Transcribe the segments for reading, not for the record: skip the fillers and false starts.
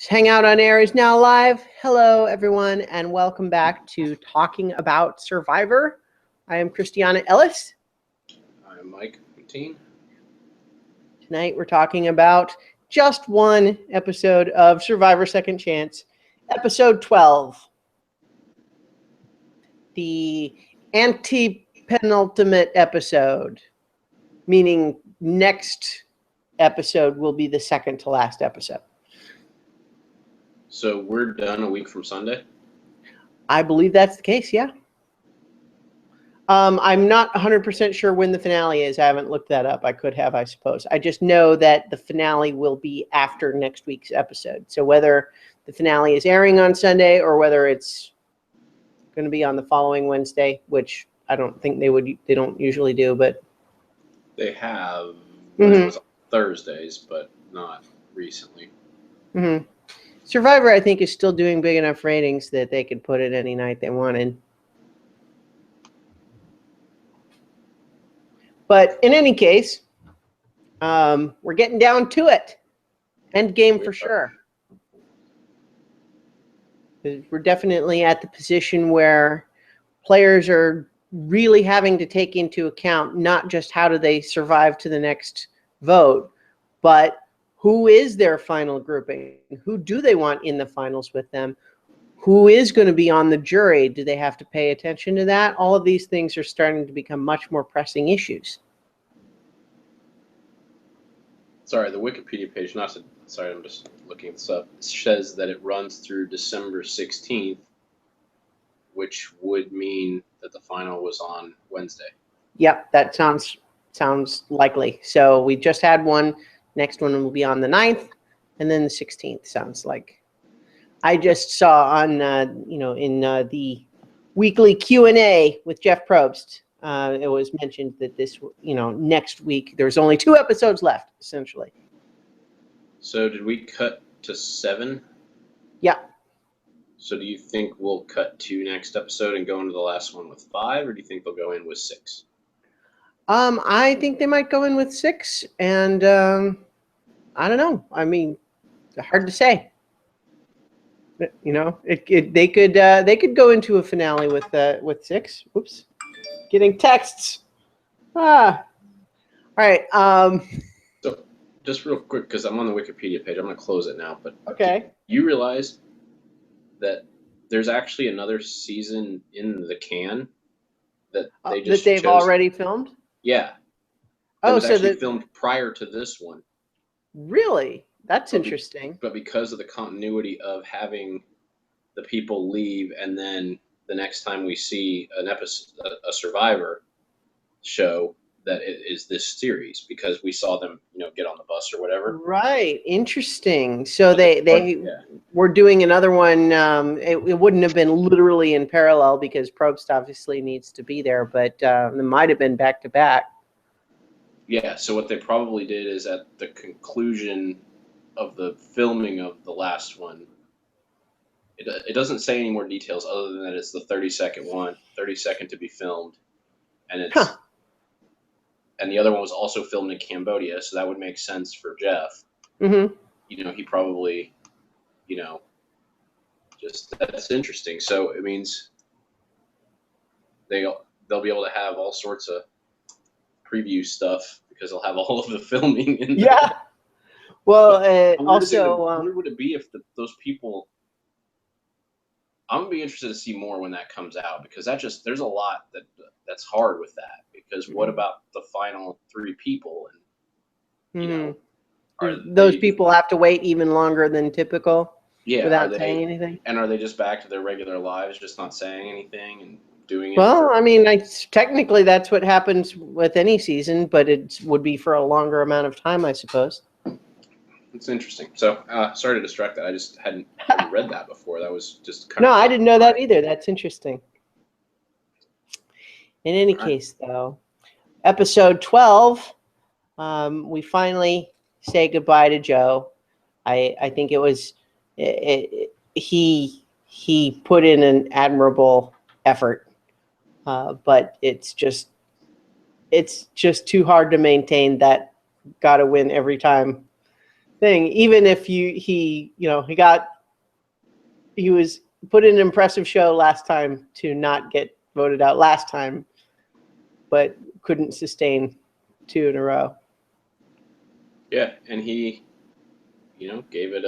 Hangout on Air is now live. Hello, everyone, and welcome back to Talking About Survivor. I am Christiana Ellis. I'm Mike 18. Tonight, we're talking about just one episode of Survivor Second Chance, episode 12. The anti-penultimate episode, meaning next episode will be the second to last episode. So we're done a week from Sunday? I believe that's the case, yeah. I'm not 100% sure when the finale is. I haven't looked that up. I could have, I suppose. I just know that the finale will be after next week's episode. So whether the finale is airing on Sunday or whether it's going to be on the following Wednesday, which I don't think they don't usually do, but they have, when it was on Thursdays, but not recently. Mm-hmm. Survivor, I think, is still doing big enough ratings that they could put it any night they wanted. But in any case, we're getting down to it. End game for sure. We're definitely at the position where players are really having to take into account not just how do they survive to the next vote, but who is their final grouping? Who do they want in the finals with them? Who is going to be on the jury? Do they have to pay attention to that? All of these things are starting to become much more pressing issues. Sorry, the Wikipedia page, sorry, I'm just looking this up. It says that it runs through December 16th, which would mean that the final was on Wednesday. Yep, that sounds likely. So we just had one. Next one will be on the 9th, and then the 16th sounds like. I just saw on, in the weekly Q&A with Jeff Probst, it was mentioned that this, next week, there's only 2 episodes left, essentially. So did we cut to 7? Yeah. So do you think we'll cut to next episode and go into the last one with 5, or do you think they'll go in with 6? I think they might go in with 6, and I don't know. I mean, hard to say. But, they could go into a finale with 6. Whoops, getting texts. All right. So just real quick, because I'm on the Wikipedia page, I'm going to close it now. But okay, you realize that there's actually another season in the can that they've already filmed? Yeah. That was actually filmed prior to this one. Really? That's interesting. But because of the continuity of having the people leave, and then the next time we see an episode, a Survivor show, that it is this series, because we saw them, get on the bus or whatever. Right. Interesting. So they were doing another one. It wouldn't have been literally in parallel because Probst obviously needs to be there, but it might have been back to back. Yeah. So what they probably did is at the conclusion of the filming of the last one, it doesn't say any more details other than that it's the 30-second to be filmed, and it's and the other one was also filmed in Cambodia, so that would make sense for Jeff. Mm-hmm. He probably, just that's interesting. So it means they'll be able to have all sorts of preview stuff because they'll have all of the filming in there. Yeah. Well, where would it be if those people? I'm gonna be interested to see more when that comes out, because there's a lot that's hard with that, because what about the final 3 people, and those people have to wait even longer than typical without saying anything? And are they just back to their regular lives, just not saying anything and doing it? Well, I mean, technically that's what happens with any season, but it would be for a longer amount of time, I suppose. It's interesting. So, sorry to distract that. I just hadn't read that before. That was just kind of... No, I didn't know that either. That's interesting. In any case, though, episode 12, we finally say goodbye to Joe. I think it was... He put in an admirable effort, but it's just too hard to maintain that gotta win every time thing. Even if he was put in an impressive show last time to not get voted out last time, but couldn't sustain 2 in a row. Yeah, and he, gave it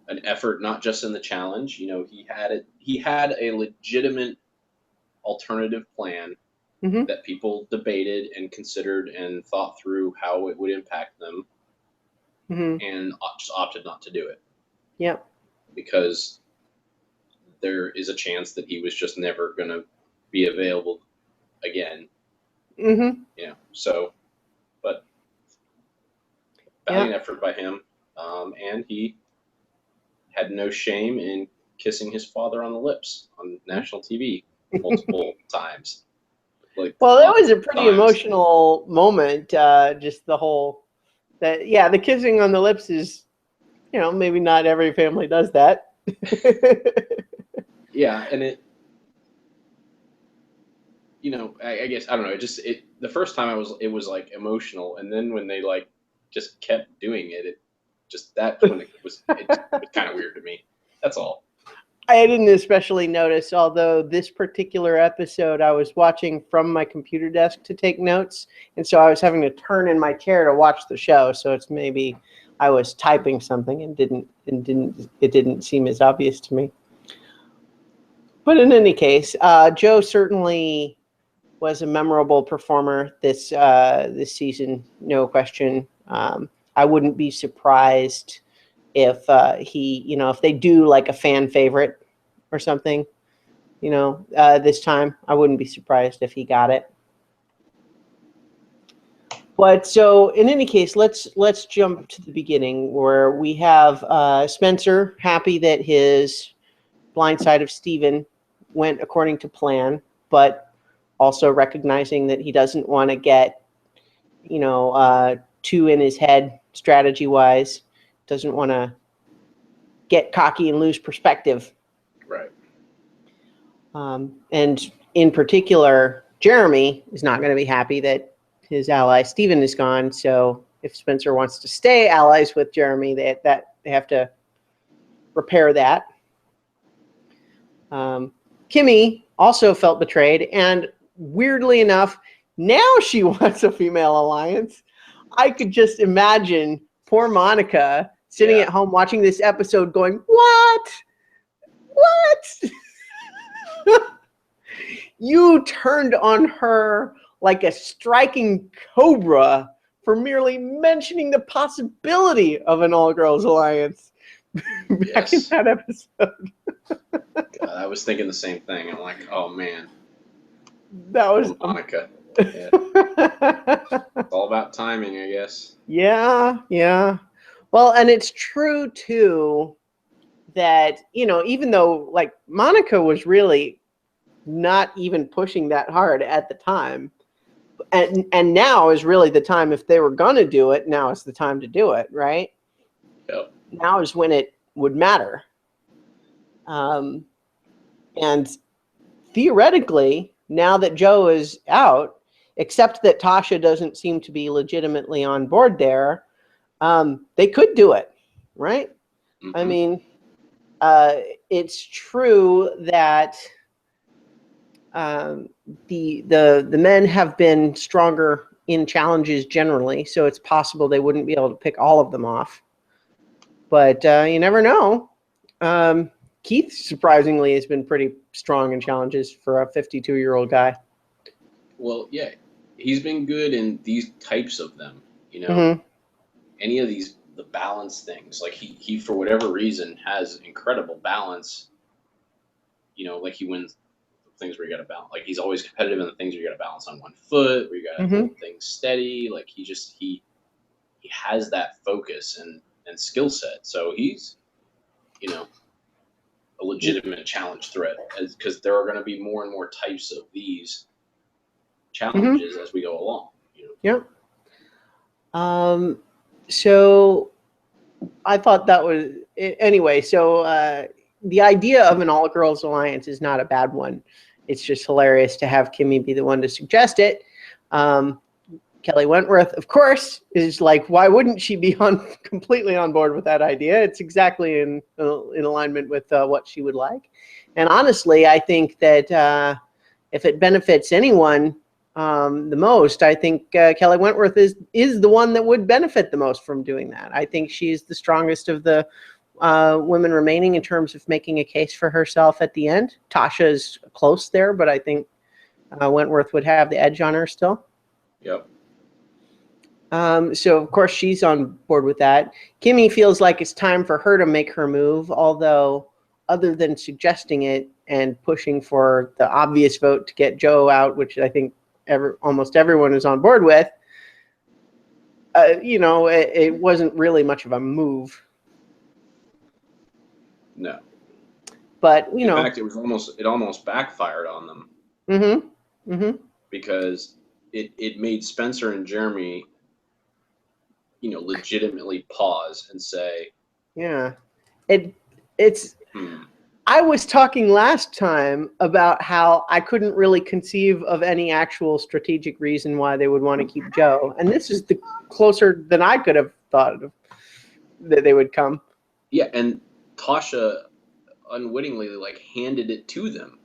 an effort, not just in the challenge. He had a legitimate alternative plan that people debated and considered and thought through how it would impact them, and just opted not to do it. Yeah. Because there is a chance that he was just never going to be available again. So, but valiant effort by him. And he had no shame in kissing his father on the lips on national TV multiple times. Well, that was a pretty emotional moment. Just the whole the kissing on the lips is, maybe not every family does that. Yeah, and it, I guess, I don't know. The first time it was like emotional, and then when they just kept doing it, when it was kind of weird to me. That's all. I didn't especially notice, although this particular episode I was watching from my computer desk to take notes, and so I was having to turn in my chair to watch the show. So it's maybe I was typing something and it didn't seem as obvious to me. But in any case, Joe certainly was a memorable performer this season, no question. I wouldn't be surprised if if they do like a fan favorite or something, this time. I wouldn't be surprised if he got it. But so in any case, let's jump to the beginning where we have Spencer happy that his blind side of Steven went according to plan, but also recognizing that he doesn't want to get, too in his head strategy-wise, doesn't want to get cocky and lose perspective. Right. And in particular, Jeremy is not going to be happy that his ally Steven is gone. So if Spencer wants to stay allies with Jeremy, they have to repair that. Kimmy also felt betrayed, and weirdly enough, now she wants a female alliance. I could just imagine poor Monica sitting at home watching this episode going, What? You turned on her like a striking cobra for merely mentioning the possibility of an all-girls alliance back in that episode. God, I was thinking the same thing. I'm like, oh man, that was Monica. Yeah. It's all about timing, I guess. Yeah. Well, and it's true too that even though Monica was really not even pushing that hard at the time, and now is really the time. If they were gonna do it, now is the time to do it, right? Yep. Now is when it would matter. And theoretically, now that Joe is out, except that Tasha doesn't seem to be legitimately on board there, they could do it, right? I mean, it's true that the men have been stronger in challenges generally, so it's possible they wouldn't be able to pick all of them off. But you never know. Keith, surprisingly, has been pretty strong in challenges for a 52-year-old guy. Well, yeah, he's been good in these types of them. Any of the balance things. Like he for whatever reason has incredible balance. Like he wins things where you got to balance. Like he's always competitive in the things where you got to balance on one foot, where you got to hold things steady. Like he has that focus and skill set. So he's, a legitimate challenge threat, because there are going to be more and more types of these challenges as we go along. Yep. So I thought that was anyway. So the idea of an all-girls alliance is not a bad one. It's just hilarious to have Kimmy be the one to suggest it. Kimmy Kelly Wentworth, of course, is like, why wouldn't she be completely on board with that idea? It's exactly in alignment with what she would like. And honestly, I think that if it benefits anyone the most, I think Kelly Wentworth is the one that would benefit the most from doing that. I think she's the strongest of the women remaining in terms of making a case for herself at the end. Tasha is close there, but I think Wentworth would have the edge on her still. Yep. So, of course, she's on board with that. Kimmy feels like it's time for her to make her move, although other than suggesting it and pushing for the obvious vote to get Joe out, which I think almost everyone is on board with, it wasn't really much of a move. No. But, in fact, it almost backfired on them. Mm-hmm. Mm-hmm. Because it made Spencer and Jeremy, legitimately pause and say, yeah, it's. I was talking last time about how I couldn't really conceive of any actual strategic reason why they would want to keep Joe, and this is the closer than I could have thought of that they would come. Yeah, and Tasha unwittingly handed it to them,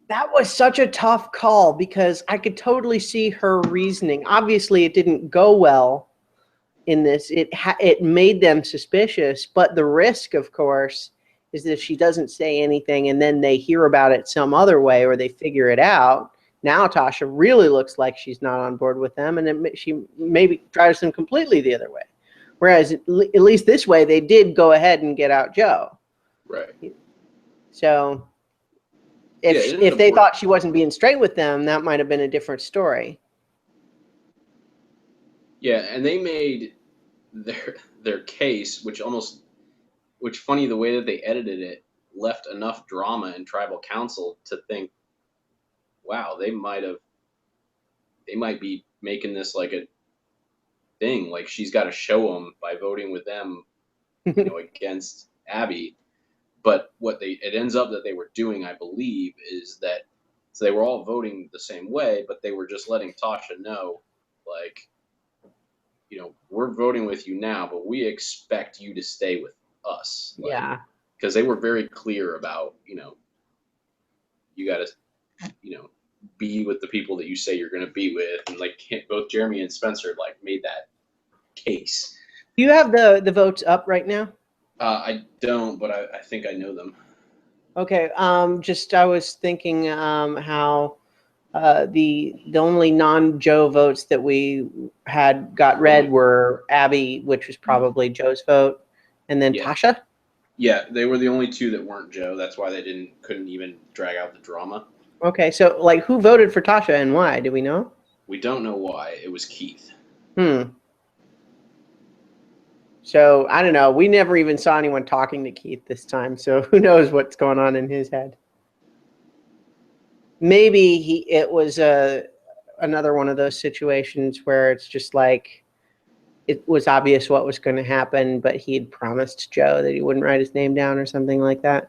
That was such a tough call because I could totally see her reasoning. Obviously, it didn't go well in this. It made them suspicious, but the risk, of course, is that if she doesn't say anything and then they hear about it some other way or they figure it out, now Tasha really looks like she's not on board with them, and she maybe drives them completely the other way. Whereas at least this way, they did go ahead and get out Joe. Right. So if they thought she wasn't being straight with them, that might have been a different story. Yeah, and they made their case, which funny, the way that they edited it left enough drama in tribal council to think, wow, they might be making this like a thing, like she's got to show them by voting with them, against Abby. But what it ends up that they were doing, I believe, is that so they were all voting the same way, but they were just letting Tasha know, like, we're voting with you now, but we expect you to stay with us. Yeah. Because they were very clear about, you got to, be with the people that you say you're going to be with. And both Jeremy and Spencer made that case. Do you have the votes up right now? I don't, but I think I know them. Okay. I was thinking how the only non-Joe votes that we had got read were Abby, which was probably Joe's vote, and then Tasha. Yeah, they were the only two that weren't Joe. That's why they couldn't even drag out the drama. Okay, so who voted for Tasha and why? Do we know? We don't know why. It was Keith. So I don't know. We never even saw anyone talking to Keith this time, so who knows what's going on in his head. Maybe it was another one of those situations where it's just it was obvious what was going to happen, but he had promised Joe that he wouldn't write his name down or something like that.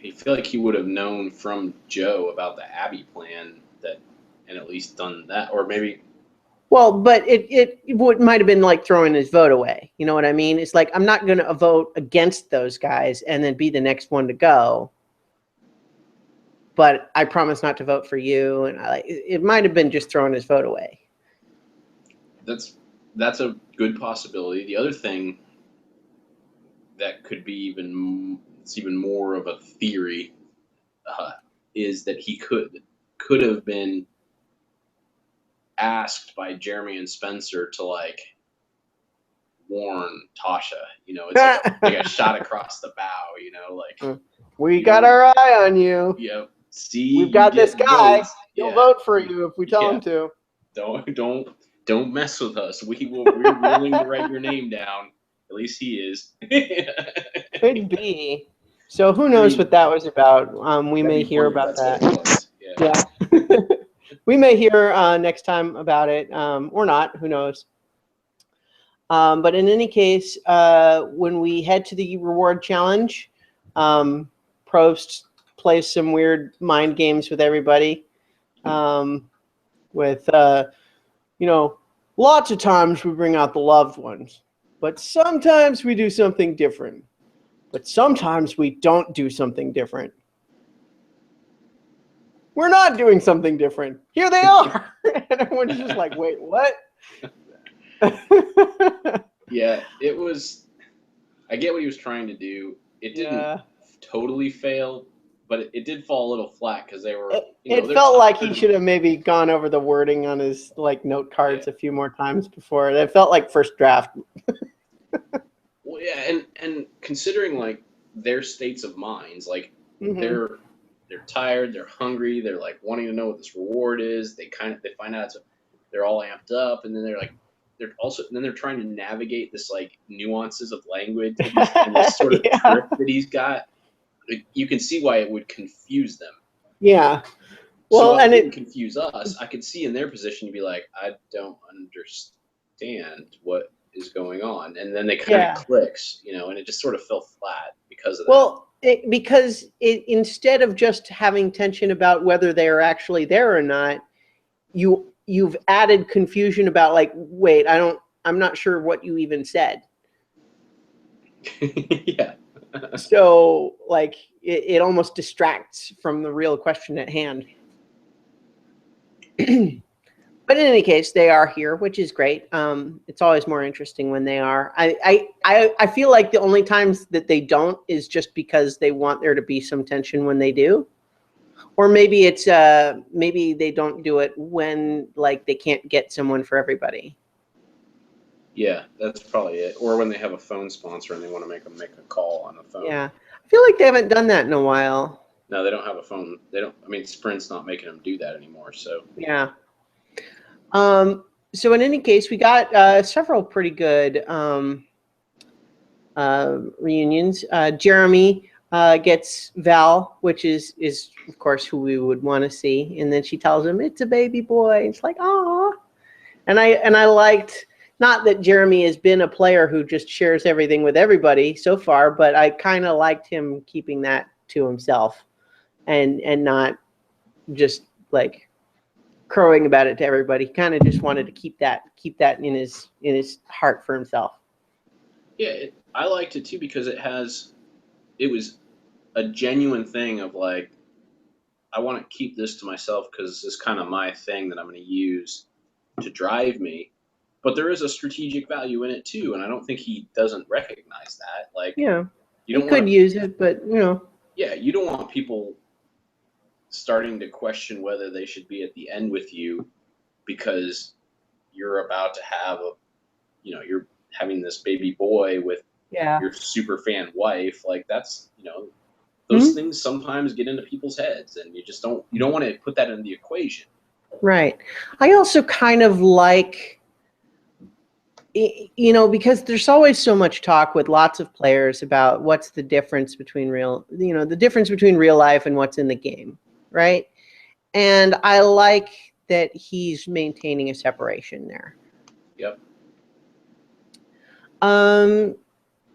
I feel like he would have known from Joe about the Abby plan and at least done that, or maybe. Well, but it might have been throwing his vote away. You know what I mean? It's I'm not going to vote against those guys and then be the next one to go. But I promise not to vote for you, and it might have been just throwing his vote away. That's a good possibility. The other thing that could be even more of a theory is that he could have been asked by Jeremy and Spencer to warn Tasha. It's like a shot across the bow. We got our eye on you. Yep. See, we've got this guy. He'll vote for you if we tell him to. Don't mess with us. We're willing to write your name down. At least he is. Could be. So who knows what that was about? We may hear about that. Yeah. We may hear next time about it, or not. Who knows? But in any case, when we head to the reward challenge, Probst plays some weird mind games with everybody. With You know, lots of times we bring out the loved ones, but sometimes we do something different. But sometimes we don't do something different. We're not doing something different. Here they are. And everyone's just like, wait, what? Yeah, it was. I get what he was trying to do. It didn't totally fail, but it did fall a little flat because they were. It felt like he should have maybe gone over the wording on his note cards a few more times before. It felt like first draft. Well, yeah, and considering their states of minds, they're tired, they're hungry, they're wanting to know what this reward is. They find out they're all amped up, and then they're trying to navigate this nuances of language and this sort of trip that he's got. You can see why it would confuse them. Yeah. Well, so and it didn't confuse us. I could see in their position to be like, I don't understand what is going on, and then they kind of clicks, and it just sort of fell flat because of that. Well, because instead of just having tension about whether they are actually there or not, you've added confusion about wait, I'm not sure what you even said. Yeah. So it almost distracts from the real question at hand. But in any case, they are here, which is great. It's always more interesting when they are. I feel like the only times that they don't is just because they want there to be some tension when they do. Or maybe it's maybe they don't do it when they can't get someone for everybody. Yeah, that's probably it. Or when they have a phone sponsor and they want to make a call on the phone. Yeah, I feel like they haven't done that in a while. No, they don't have a phone. They don't. I mean, Sprint's not making them do that anymore. So yeah. So in any case, we got several pretty good reunions. Jeremy gets Val, which is of course who we would want to see, and then she tells him it's a baby boy. It's like, ah, and I liked, not that Jeremy has been a player who just shares everything with everybody so far, but I kind of liked him keeping that to himself, and not just crowing about it to everybody. He kind of just wanted to keep that in his heart for himself. Yeah, I liked it too because it was a genuine thing of I want to keep this to myself because it's kind of my thing that I'm going to use to drive me. But there is a strategic value in it too, and I don't think he doesn't recognize that. Yeah, you could use it, but Yeah, you don't want people starting to question whether they should be at the end with you because you're about to have you're having this baby boy with your super fan wife. That's those things sometimes get into people's heads, and you don't want to put that in the equation. Right. I also kind of like, because there's always so much talk with lots of players about what's the difference between the difference between real life and what's in the game. Right. And I like that he's maintaining a separation there. Yep.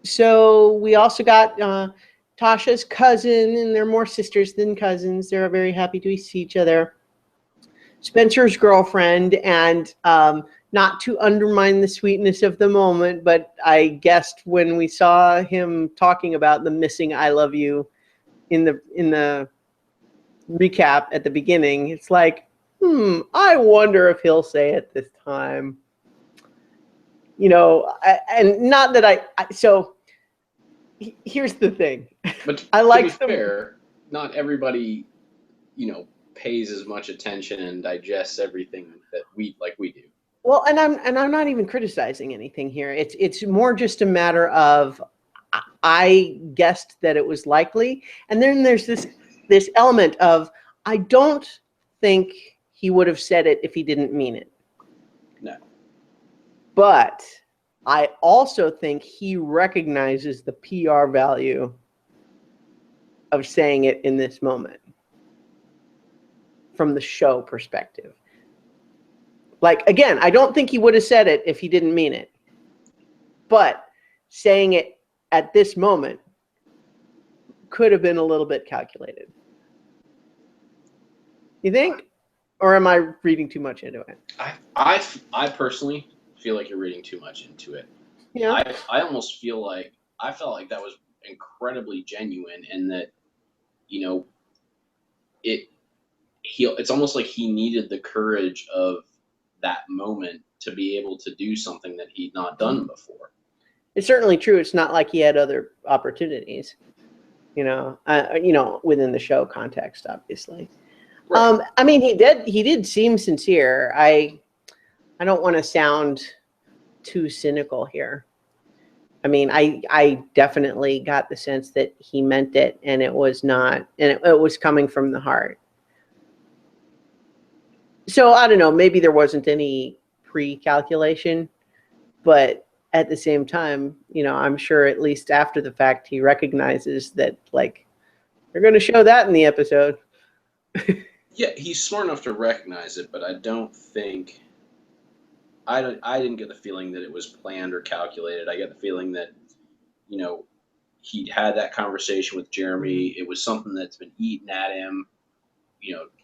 So we also got Tasha's cousin, and they're more sisters than cousins. They're very happy to see each other. Spencer's girlfriend, and not to undermine the sweetness of the moment, but I guessed when we saw him talking about the missing "I love you" in the recap at the beginning, it's like, I wonder if he'll say it this time. And not that so here's the thing. But I like to be fair, not everybody, pays as much attention and digests everything that we do. Well, and I'm not even criticizing anything here. It's more just a matter of I guessed that it was likely, and then there's this element of I don't think he would have said it if he didn't mean it. No. But I also think he recognizes the PR value of saying it in this moment from the show perspective. Again, I don't think he would have said it if he didn't mean it. But saying it at this moment could have been a little bit calculated. You think? Or am I reading too much into it? I personally feel like you're reading too much into it. Yeah. I almost feel like I felt like that was incredibly genuine, and that it it's almost like he needed the courage of that moment to be able to do something that he'd not done before. It's certainly true. It's not like he had other opportunities, within the show context, obviously. Right. I mean, he did seem sincere. I don't want to sound too cynical here. I mean, I definitely got the sense that he meant it, and it was coming from the heart. So I don't know, maybe there wasn't any pre-calculation, but at the same time, I'm sure at least after the fact, he recognizes that, like, they're going to show that in the episode. Yeah, he's smart enough to recognize it, but I don't think I didn't get the feeling that it was planned or calculated. I get the feeling that he'd had that conversation with Jeremy. It was something that's been eating at him.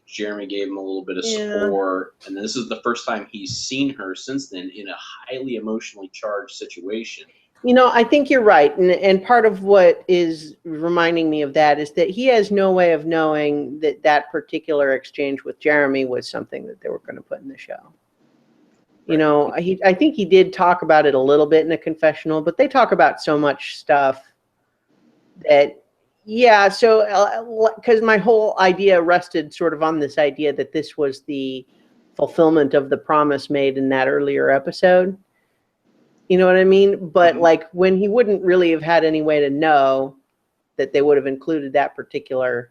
Jeremy gave him a little bit of support, and this is the first time he's seen her since then in a highly emotionally charged situation. I think you're right. And part of what is reminding me of that is that he has no way of knowing that that particular exchange with Jeremy was something that they were going to put in the show. Right. I think he did talk about it a little bit in a confessional, but they talk about so much stuff that, yeah. So, because my whole idea rested sort of on this idea that this was the fulfillment of the promise made in that earlier episode. You know what I mean? But like, when he wouldn't really have had any way to know that they would have included that particular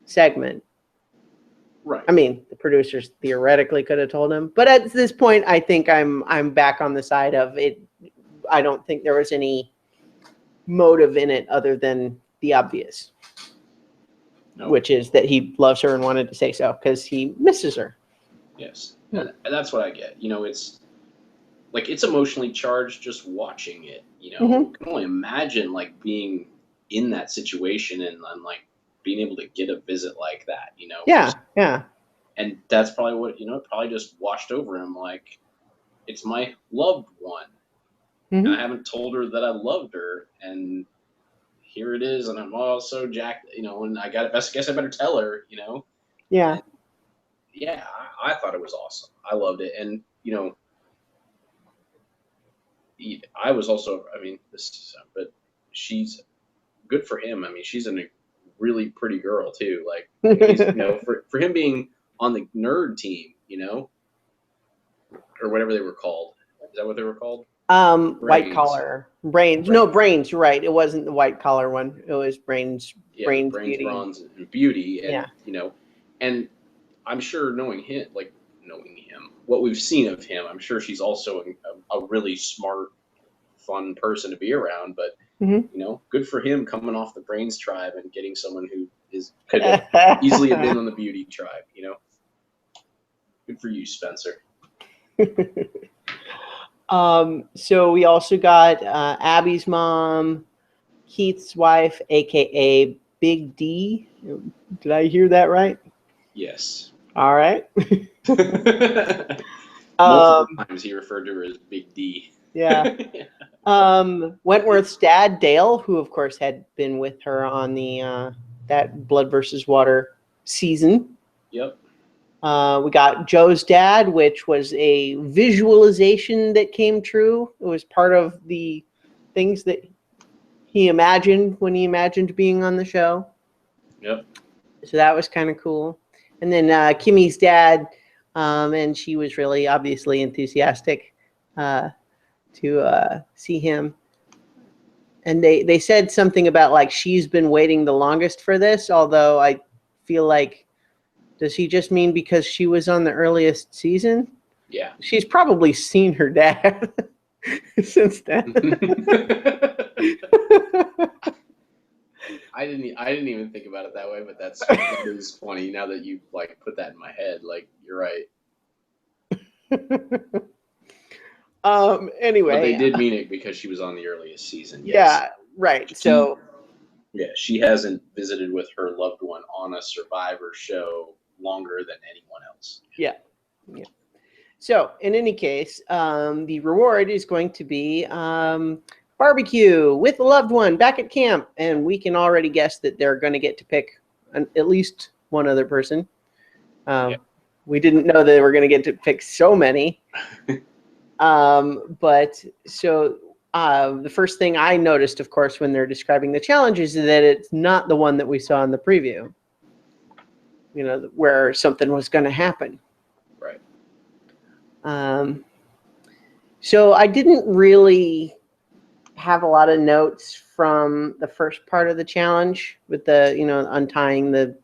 segment. Right. I mean, the producers theoretically could have told him, but at this point, I think I'm back on the side of it. I don't think there was any motive in it other than the obvious, which is that he loves her and wanted to say so because he misses her. Yes, and that's what I get. It's like, it's emotionally charged just watching it. I can only imagine like being in that situation and like being able to get a visit like that. Yeah. And that's probably what it probably just washed over him. Like, it's my loved one. And I haven't told her that I loved her, and here it is, and I'm all so jacked. And I guess I better tell her. Yeah. And yeah, I thought it was awesome. I loved it, and I was also, but she's good for him. I mean, she's a really pretty girl too. Like, for him being on the nerd team, or whatever they were called. Is that what they were called? White collar brains. No, brains. You're right. It wasn't the white collar one. It was brains. Yeah, brains, beauty. Bronze, and beauty, and yeah. And I'm sure knowing him, what we've seen of him, I'm sure she's also a really smart, fun person to be around. But good for him coming off the brains tribe and getting someone who could have easily have been on the beauty tribe. Good for you, Spencer. So we also got Abby's mom, Keith's wife, aka Big D. Did I hear that right? Yes. All right. Multiple times he referred to her as Big D. Yeah. Wentworth's dad, Dale, who of course had been with her on the that Blood versus Water season. Yep. We got Joe's dad, which was a visualization that came true. It was part of the things that he imagined when he imagined being on the show. Yep. So that was kind of cool. And then Kimmy's dad, and she was really obviously enthusiastic to see him. And they said something about like she's been waiting the longest for this, although I feel like, does he just mean because she was on the earliest season? Yeah. She's probably seen her dad since then. I didn't even think about it that way, but that is funny now that you like put that in my head. Like, you're right. Anyway. But they did mean it because she was on the earliest season. Yes. Yeah, right. So yeah, she hasn't visited with her loved one on a Survivor show longer than anyone else. Yeah. Yeah. So in any case, the reward is going to be barbecue with a loved one back at camp. And we can already guess that they're going to get to pick at least one other person. Yeah. We didn't know they were going to get to pick so many. But so the first thing I noticed, of course, when they're describing the challenge is that it's not the one that we saw in the preview, you know, where something was going to happen. Right. So I didn't really have a lot of notes from the first part of the challenge with the, you know, untying the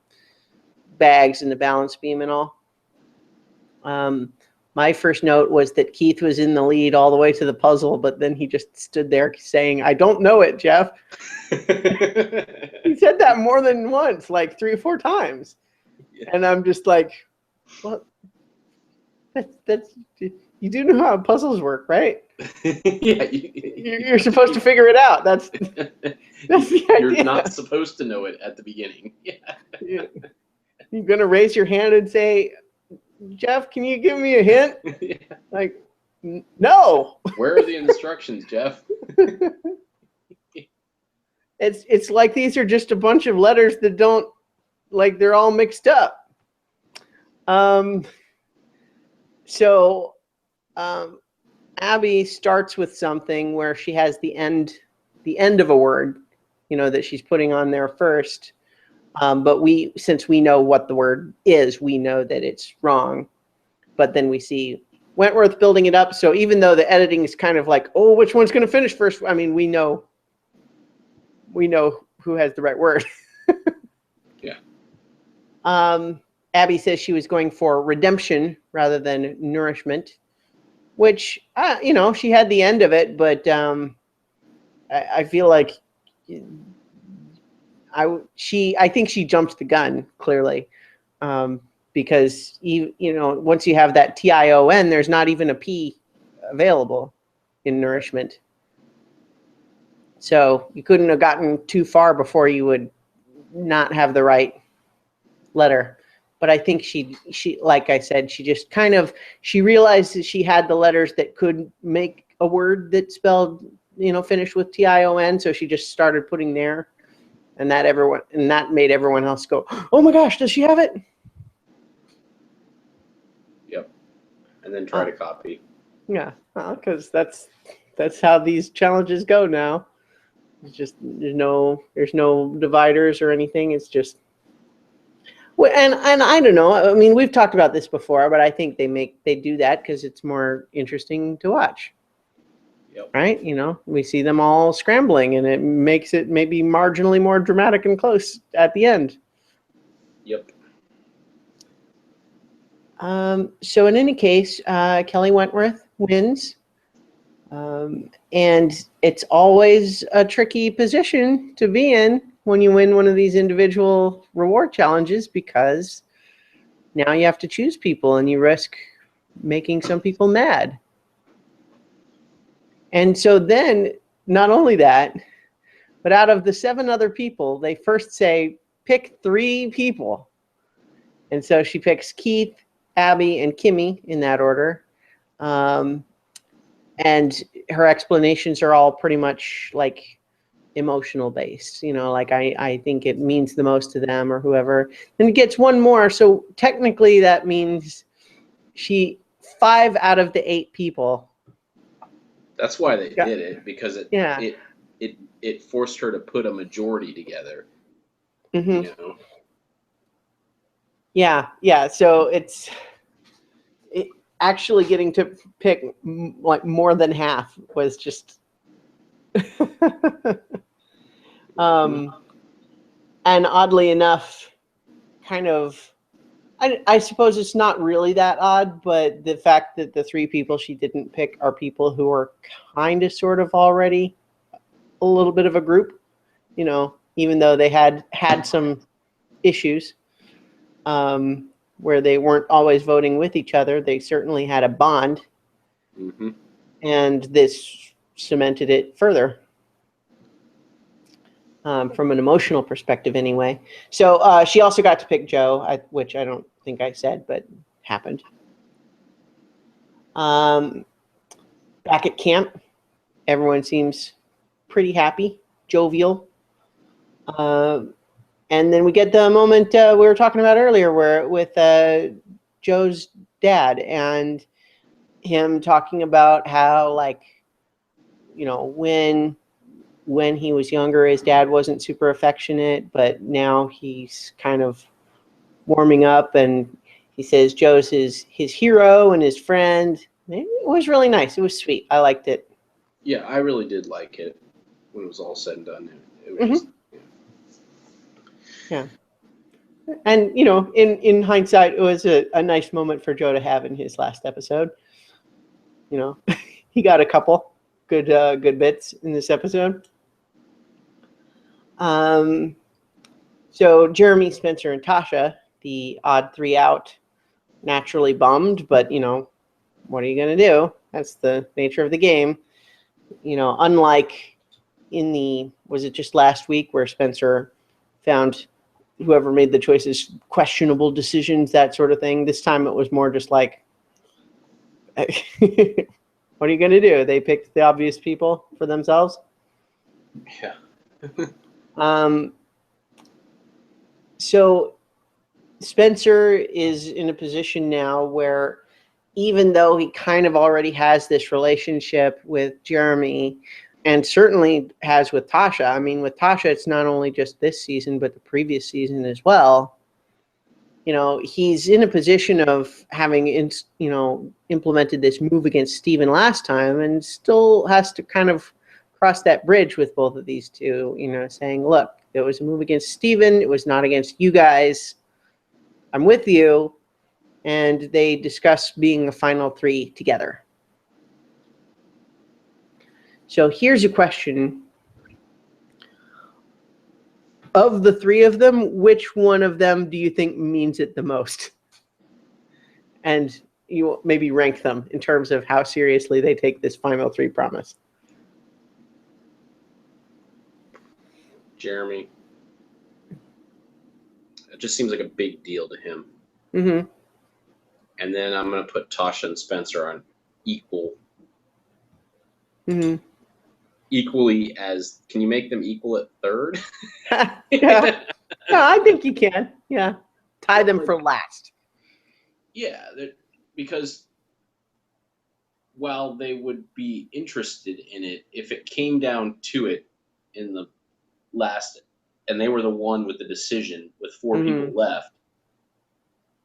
bags and the balance beam and all. My first note was that Keith was in the lead all the way to the puzzle, but then he just stood there saying, "I don't know it, Jeff." He said that more than once, like 3 or 4 times. Yeah. And I'm just like, well, that's you do know how puzzles work, right? Yeah, You're supposed to figure it out. That's the idea. You're not supposed to know it at the beginning. Yeah. You're gonna raise your hand and say, "Jeff, can you give me a hint?" Yeah. Like, no. Where are the instructions, Jeff? It's like these are just a bunch of letters that don't, like, they're all mixed up. So Abby starts with something where she has the end of a word, you know, that she's putting on there first. But since we know what the word is, we know that it's wrong. But then we see Wentworth building it up. So even though the editing is kind of like, oh, which one's going to finish first? I mean, we know who has the right word. Yeah. Abby says she was going for redemption rather than nourishment, which, you know, she had the end of it, but I feel like I think she jumped the gun, clearly, because you know, once you have that TION, there's not even a P available in nourishment. So you couldn't have gotten too far before you would not have the right letter. But I think she like I said, she just kind of, she realized that she had the letters that could make a word that spelled, you know, finished with TION. So she just started putting there, and that made everyone else go, "Oh my gosh, does she have it?" Yep. And then try to copy. Yeah, because that's how these challenges go now. It's just there's no dividers or anything. It's just, well, and I don't know. I mean, we've talked about this before, but I think they do that because it's more interesting to watch. Yep. Right? You know, we see them all scrambling, and it makes it maybe marginally more dramatic and close at the end. Yep. So in any case, Kelly Wentworth wins. And it's always a tricky position to be in when you win one of these individual reward challenges, because now you have to choose people and you risk making some people mad. And so then, not only that, but out of the 7 other people, they first say, pick 3 people. And so she picks Keith, Abby, and Kimmy in that order. And her explanations are all pretty much like emotional based, you know, like I think it means the most to them or whoever. Then it gets one more. So technically that means 5 out of the 8 people. That's why they did it, because it forced her to put a majority together. Mm-hmm. You know? Yeah. So it's actually getting to pick like more than half was just and oddly enough, kind of, I suppose it's not really that odd, but the fact that the 3 people she didn't pick are people who are kind of sort of already a little bit of a group, you know, even though they had some issues where they weren't always voting with each other, they certainly had a bond. Mm-hmm. And this cemented it further. From an emotional perspective anyway. So she also got to pick Joe, which I don't think I said, but happened. Back at camp, everyone seems pretty happy, jovial. And then we get the moment we were talking about earlier, where with Joe's dad and him talking about how, like, you know, when he was younger, his dad wasn't super affectionate, but now he's kind of warming up, and he says Joe's his hero and his friend. It was really nice. It was sweet. I liked it. Yeah, I really did like it when it was all said and done. It was just, yeah. And, you know, in hindsight, it was a nice moment for Joe to have in his last episode. You know, he got a couple good bits in this episode. So Jeremy, Spencer, and Tasha, the odd three out, naturally bummed, but, you know, what are you going to do? That's the nature of the game. You know, unlike was it just last week where Spencer found whoever made the choices questionable decisions, that sort of thing. This time it was more just like, what are you going to do? They picked the obvious people for themselves. Yeah. So Spencer is in a position now where, even though he kind of already has this relationship with Jeremy, and certainly has with Tasha. I mean, with Tasha, it's not only just this season, but the previous season as well. You know, he's in a position of having, implemented this move against Steven last time, and still has to kind of cross that bridge with both of these two, you know, saying, look, there was a move against Steven. It was not against you guys. I'm with you. And they discuss being a final three together. So here's a question. Of the three of them, which one of them do you think means it the most? And you maybe rank them in terms of how seriously they take this final three promise. Jeremy. It just seems like a big deal to him. Mm-hmm. And then I'm going to put Tasha and Spencer on equal. Mm-hmm. Equally as, can you make them equal at third? Yeah. No, I think you can. Yeah. Tie them for last. Yeah, because while they would be interested in it, if it came down to it in the last, and they were the one with the decision with four people left,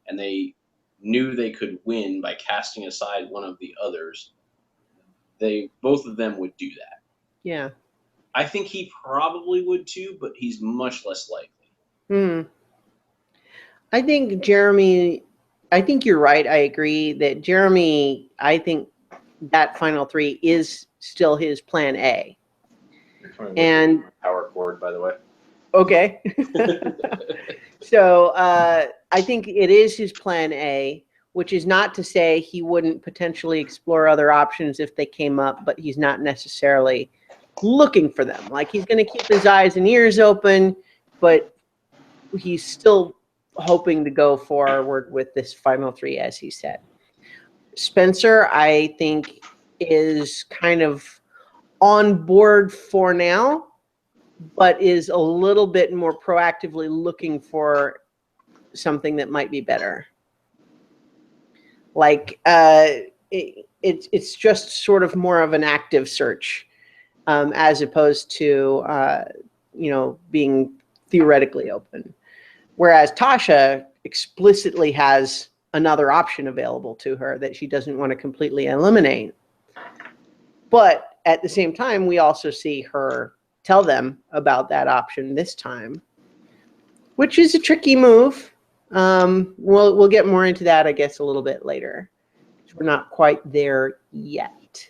and they knew they could win by casting aside one of the others, both of them would do that. Yeah. I think he probably would too, but he's much less likely. I think Jeremy, I think you're right. I agree that Jeremy, I think that final three is still his plan A. And power cord, by the way. Okay. So I think it is his plan A, which is not to say he wouldn't potentially explore other options if they came up, but he's not necessarily looking for them. Like, he's going to keep his eyes and ears open, but he's still hoping to go forward with this final three, as he said. Spencer, I think, is kind of on board for now, but is a little bit more proactively looking for something that might be better. Like, it's just sort of more of an active search, as opposed to, being theoretically open. Whereas Tasha explicitly has another option available to her that she doesn't want to completely eliminate. But at the same time, we also see her tell them about that option this time, which is a tricky move. We'll get more into that, I guess, a little bit later. We're not quite there yet.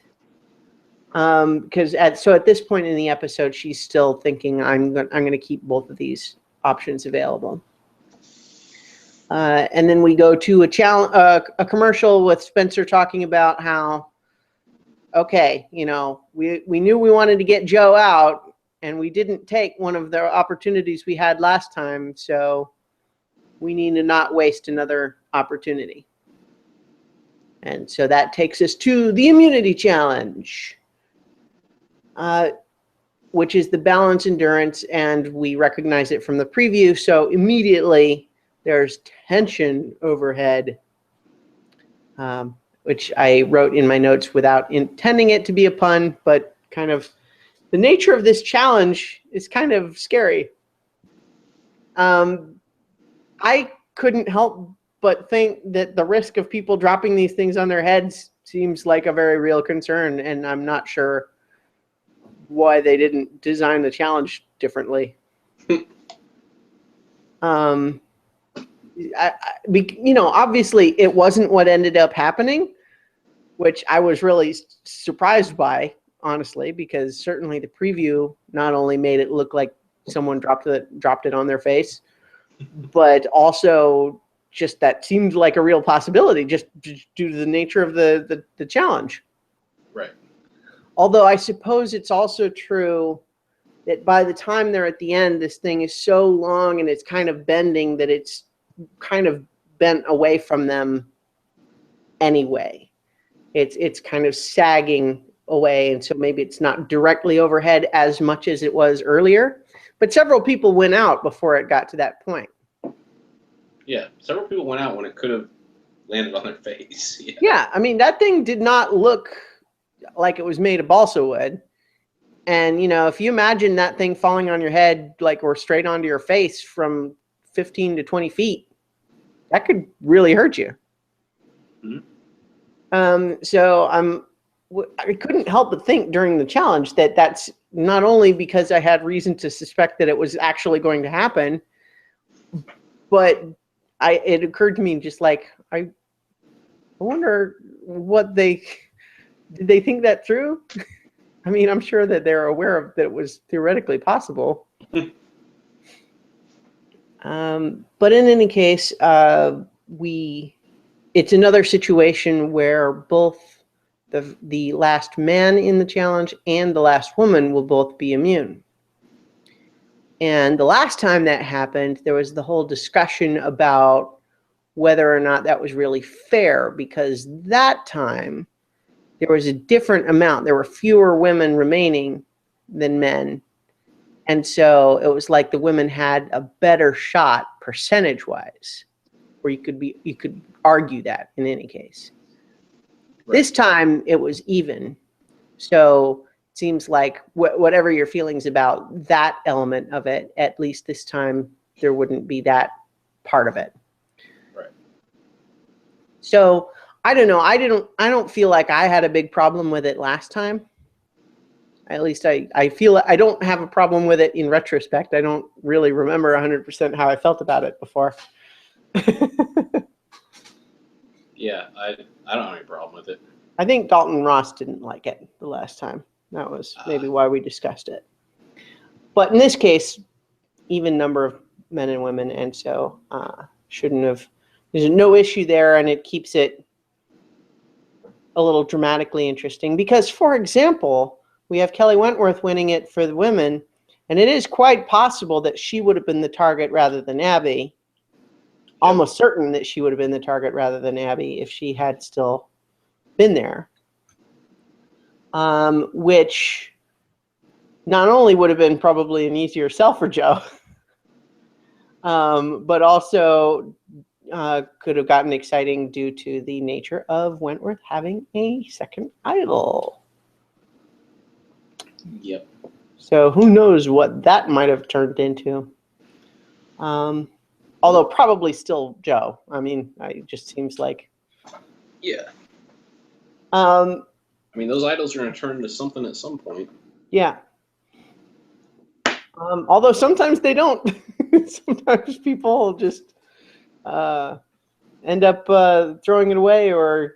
Because at this point in the episode, she's still thinking, I'm going to keep both of these options available. And then we go to a commercial with Spencer talking about how, okay, we knew we wanted to get Joe out, and we didn't take one of the opportunities we had last time, so we need to not waste another opportunity. And so that takes us to the immunity challenge, which is the balance endurance, and we recognize it from the preview. So immediately there's tension overhead, which I wrote in my notes without intending it to be a pun, but kind of the nature of this challenge is kind of scary. I couldn't help but think that the risk of people dropping these things on their heads seems like a very real concern, and I'm not sure why they didn't design the challenge differently. Obviously it wasn't what ended up happening, which I was really surprised by, honestly, because certainly the preview not only made it look like someone dropped it on their face, but also just that seemed like a real possibility just due to the nature of the challenge. Right. Although I suppose it's also true that by the time they're at the end, this thing is so long and it's kind of bending that it's kind of bent away from them anyway. It's kind of sagging away, and so maybe it's not directly overhead as much as it was earlier. But several people went out before it got to that point. Yeah, several people went out when it could have landed on their face. Yeah, I mean, that thing did not look like it was made of balsa wood. And, if you imagine that thing falling on your head, or straight onto your face from 15 to 20 feet, that could really hurt you. Mm-hmm. So I couldn't help but think during the challenge that that's not only because I had reason to suspect that it was actually going to happen, but it occurred to me just I wonder did they think that through? I mean, I'm sure that they're aware of that it was theoretically possible. But in any case, it's another situation where both the last man in the challenge and the last woman will both be immune. And the last time that happened, there was the whole discussion about whether or not that was really fair, because that time there was a different amount. There were fewer women remaining than men. And so it was like the women had a better shot percentage-wise, or you could argue that in any case. Right. This time it was even. So it seems like whatever your feelings about that element of it, at least this time there wouldn't be that part of it. Right. So I don't know. I don't feel like I had a big problem with it last time. At least I feel I don't have a problem with it in retrospect. I don't really remember 100% how I felt about it before. Yeah, I don't have any problem with it. I think Dalton Ross didn't like it the last time. That was maybe why we discussed it. But in this case, even number of men and women, and so there's no issue there, and it keeps it a little dramatically interesting. Because, for example, we have Kelly Wentworth winning it for the women, and it is quite possible that she would have been the target rather than Abby. Yep. Almost certain that she would have been the target rather than Abby if she had still been there. Which not only would have been probably an easier sell for Joe, but also could have gotten exciting due to the nature of Wentworth having a second idol. Yep. So who knows what that might have turned into. Although probably still Joe. I mean, it just seems like. Yeah. I mean, those idols are going to turn into something at some point. Yeah. Although sometimes they don't. Sometimes people just end up throwing it away or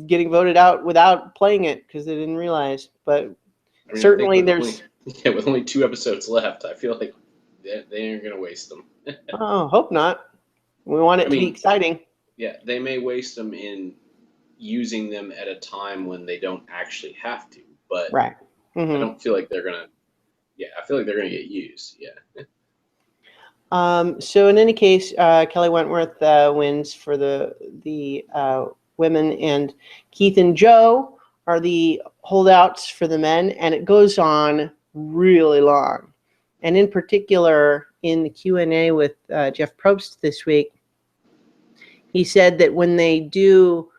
getting voted out without playing it because they didn't realize. But I mean, certainly there's... with only 2 episodes left, I feel like they aren't going to waste them. Oh, hope not. We want it to be exciting. Yeah, they may waste them in using them at a time when they don't actually have to. But right. Mm-hmm. I don't feel like they're going to... Yeah, I feel like they're going to get used. Yeah. So in any case, Kelly Wentworth wins for the women, and Keith and Joe are the holdouts for the men, and it goes on really long. And in particular, in the Q&A with Jeff Probst this week, he said that when they do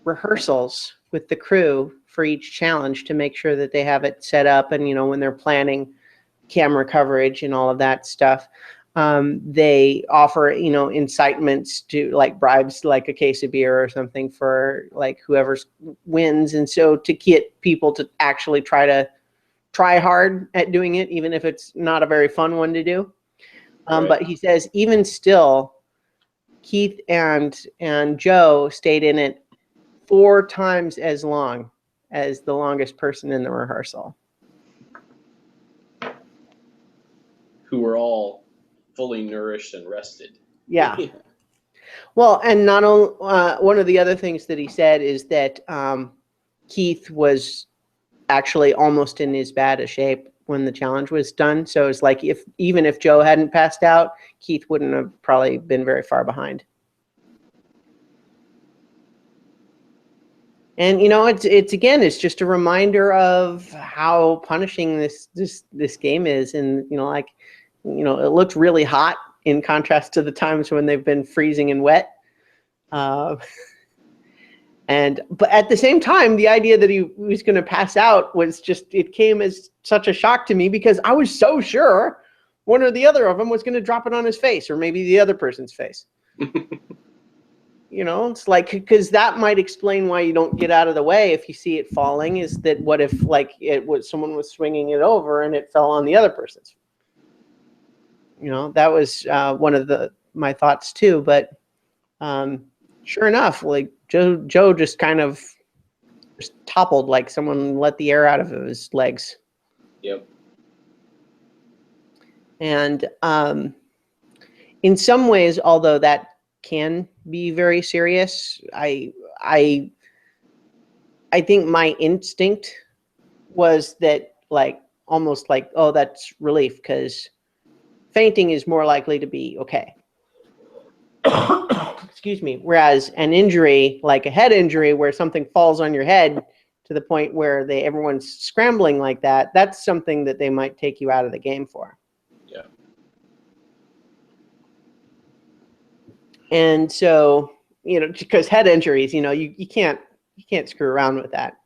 rehearsals with the crew for each challenge to make sure that they have it set up, and when they're planning camera coverage and all of that stuff, they offer incitements to, like, bribes, like a case of beer or something for like whoever wins, and so to get people to actually try hard at doing it, even if it's not a very fun one to do. Right. But he says even still, Keith and Joe stayed in it 4 times as long as the longest person in the rehearsal. Who were all fully nourished and rested. Yeah. Well, and not only one of the other things that he said is that Keith was actually almost in as bad a shape when the challenge was done. So it's like even if Joe hadn't passed out, Keith wouldn't have probably been very far behind. And it's just a reminder of how punishing this game is, and it looked really hot in contrast to the times when they've been freezing and wet. But at the same time, the idea that he was going to pass out it came as such a shock to me, because I was so sure one or the other of them was going to drop it on his face, or maybe the other person's face. It's like, because that might explain why you don't get out of the way if you see it falling, is that what if someone was swinging it over and it fell on the other person's? That was one of my thoughts too. But sure enough, like Joe just kind of just toppled, like someone let the air out of his legs. Yep. And in some ways, although that can be very serious, I think my instinct was that, like, almost like, oh, that's relief, because fainting is more likely to be okay. Excuse me. Whereas an injury, like a head injury, where something falls on your head to the point where everyone's scrambling like that, that's something that they might take you out of the game for. Yeah. And so, because head injuries, you can't screw around with that.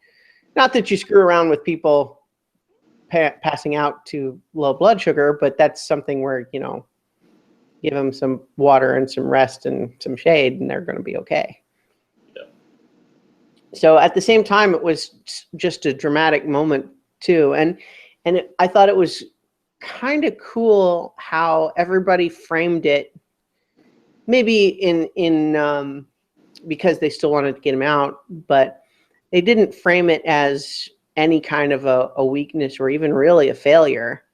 Not that you screw around with people passing out to low blood sugar, but that's something where, give them some water and some rest and some shade, and they're going to be okay. Yeah. So at the same time, it was just a dramatic moment too. And I thought it was kind of cool how everybody framed it, maybe in because they still wanted to get him out, but they didn't frame it as any kind of a weakness or even really a failure.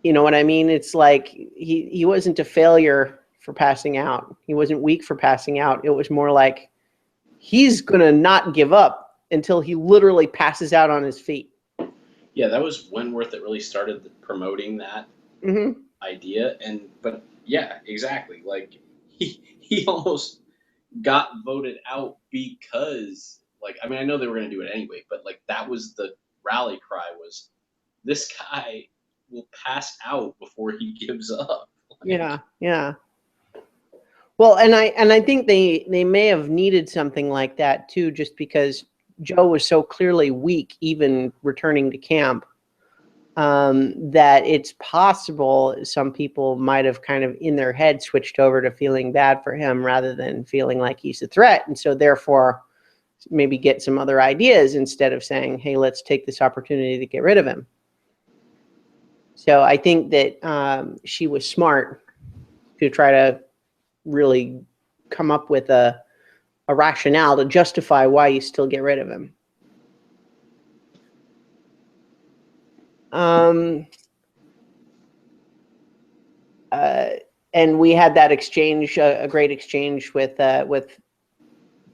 You know what I mean? It's like he wasn't a failure for passing out. He wasn't weak for passing out. It was more like he's going to not give up until he literally passes out on his feet. Yeah, that was Wentworth that really started promoting that idea. But yeah, exactly. Like he almost got voted out because, like, I mean, I know they were going to do it anyway, but like that was the rally cry, was this guy will pass out before he gives up. Like, yeah. Well, and I think they may have needed something like that too, just because Joe was so clearly weak, even returning to camp, that it's possible some people might have kind of in their head switched over to feeling bad for him rather than feeling like he's a threat, and so therefore maybe get some other ideas instead of saying, hey, let's take this opportunity to get rid of him. So I think that she was smart to try to really come up with a rationale to justify why you still get rid of him. And we had that exchange, a great exchange with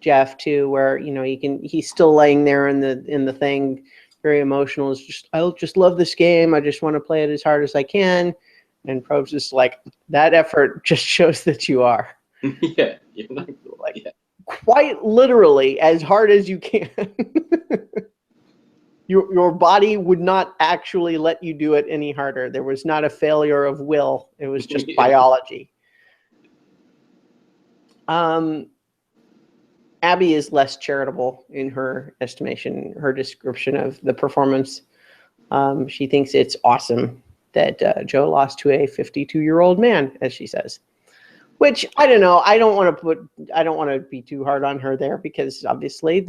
Jeff too, where he's still laying there in the thing, very emotional. It's just, I just love this game. I just want to play it as hard as I can. And Probe's just like, that effort just shows that you are. Yeah, you're not, Like, yeah. quite literally as hard as you can. Your body would not actually let you do it any harder. There was not a failure of will. It was just biology. Abby is less charitable in her estimation, her description of the performance. She thinks it's awesome that Joe lost to a 52-year-old man, as she says. Which, I don't know. I don't want to be too hard on her there, because obviously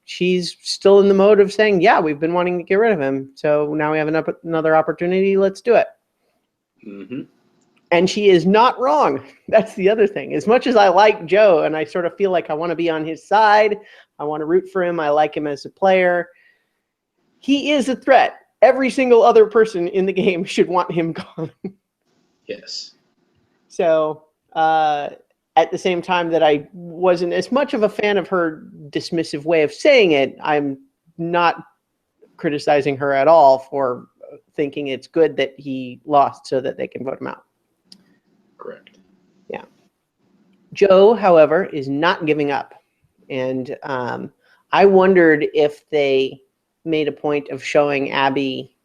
she's still in the mode of saying, yeah, we've been wanting to get rid of him. So now we have another opportunity. Let's do it. Mm-hmm. And she is not wrong. That's the other thing. As much as I like Joe and I sort of feel like I want to be on his side, I want to root for him, I like him as a player, he is a threat. Every single other person in the game should want him gone. Yes. So at the same time that I wasn't as much of a fan of her dismissive way of saying it, I'm not criticizing her at all for thinking it's good that he lost so that they can vote him out. Correct. Yeah. Joe, however, is not giving up. And I wondered if they made a point of showing Abby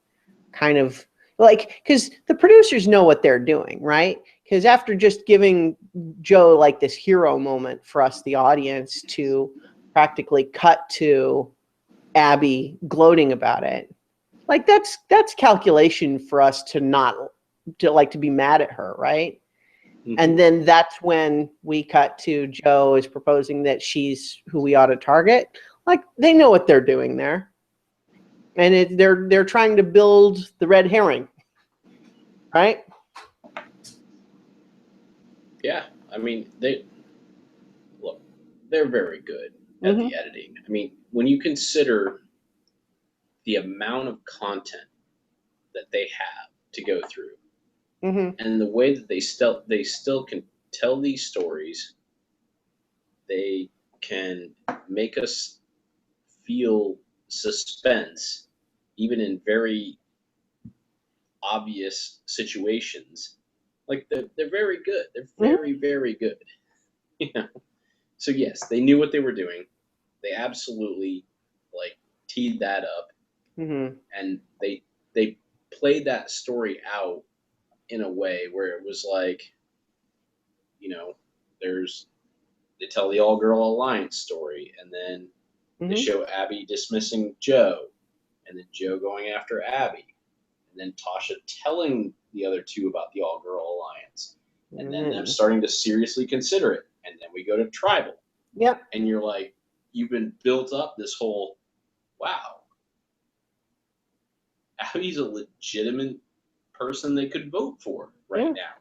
kind of like, because the producers know what they're doing, right? Because after just giving Joe like this hero moment for us, the audience, to practically cut to Abby gloating about it, like that's calculation for us to be mad at her, right? Mm-hmm. And then that's when we cut to Joe is proposing that she's who we ought to target. Like, they know what they're doing there, and they're trying to build the red herring, right? Yeah, I mean, they're very good at the editing. I mean, when you consider the amount of content that they have to go through, and the way that they still can tell these stories, they can make us feel suspense, even in very obvious situations. Like, they're very good. They're very, very good. You know? So yes, they knew what they were doing. They absolutely teed that up, and they played that story out in a way where it was like, they tell the all girl alliance story, and then they show Abby dismissing Joe, and then Joe going after Abby, and then Tasha telling the other two about the all girl alliance, and then them starting to seriously consider it, and then we go to tribal. Yep. And you're like, you've been built up this whole, wow, Abby's a legitimate person they could vote for right now.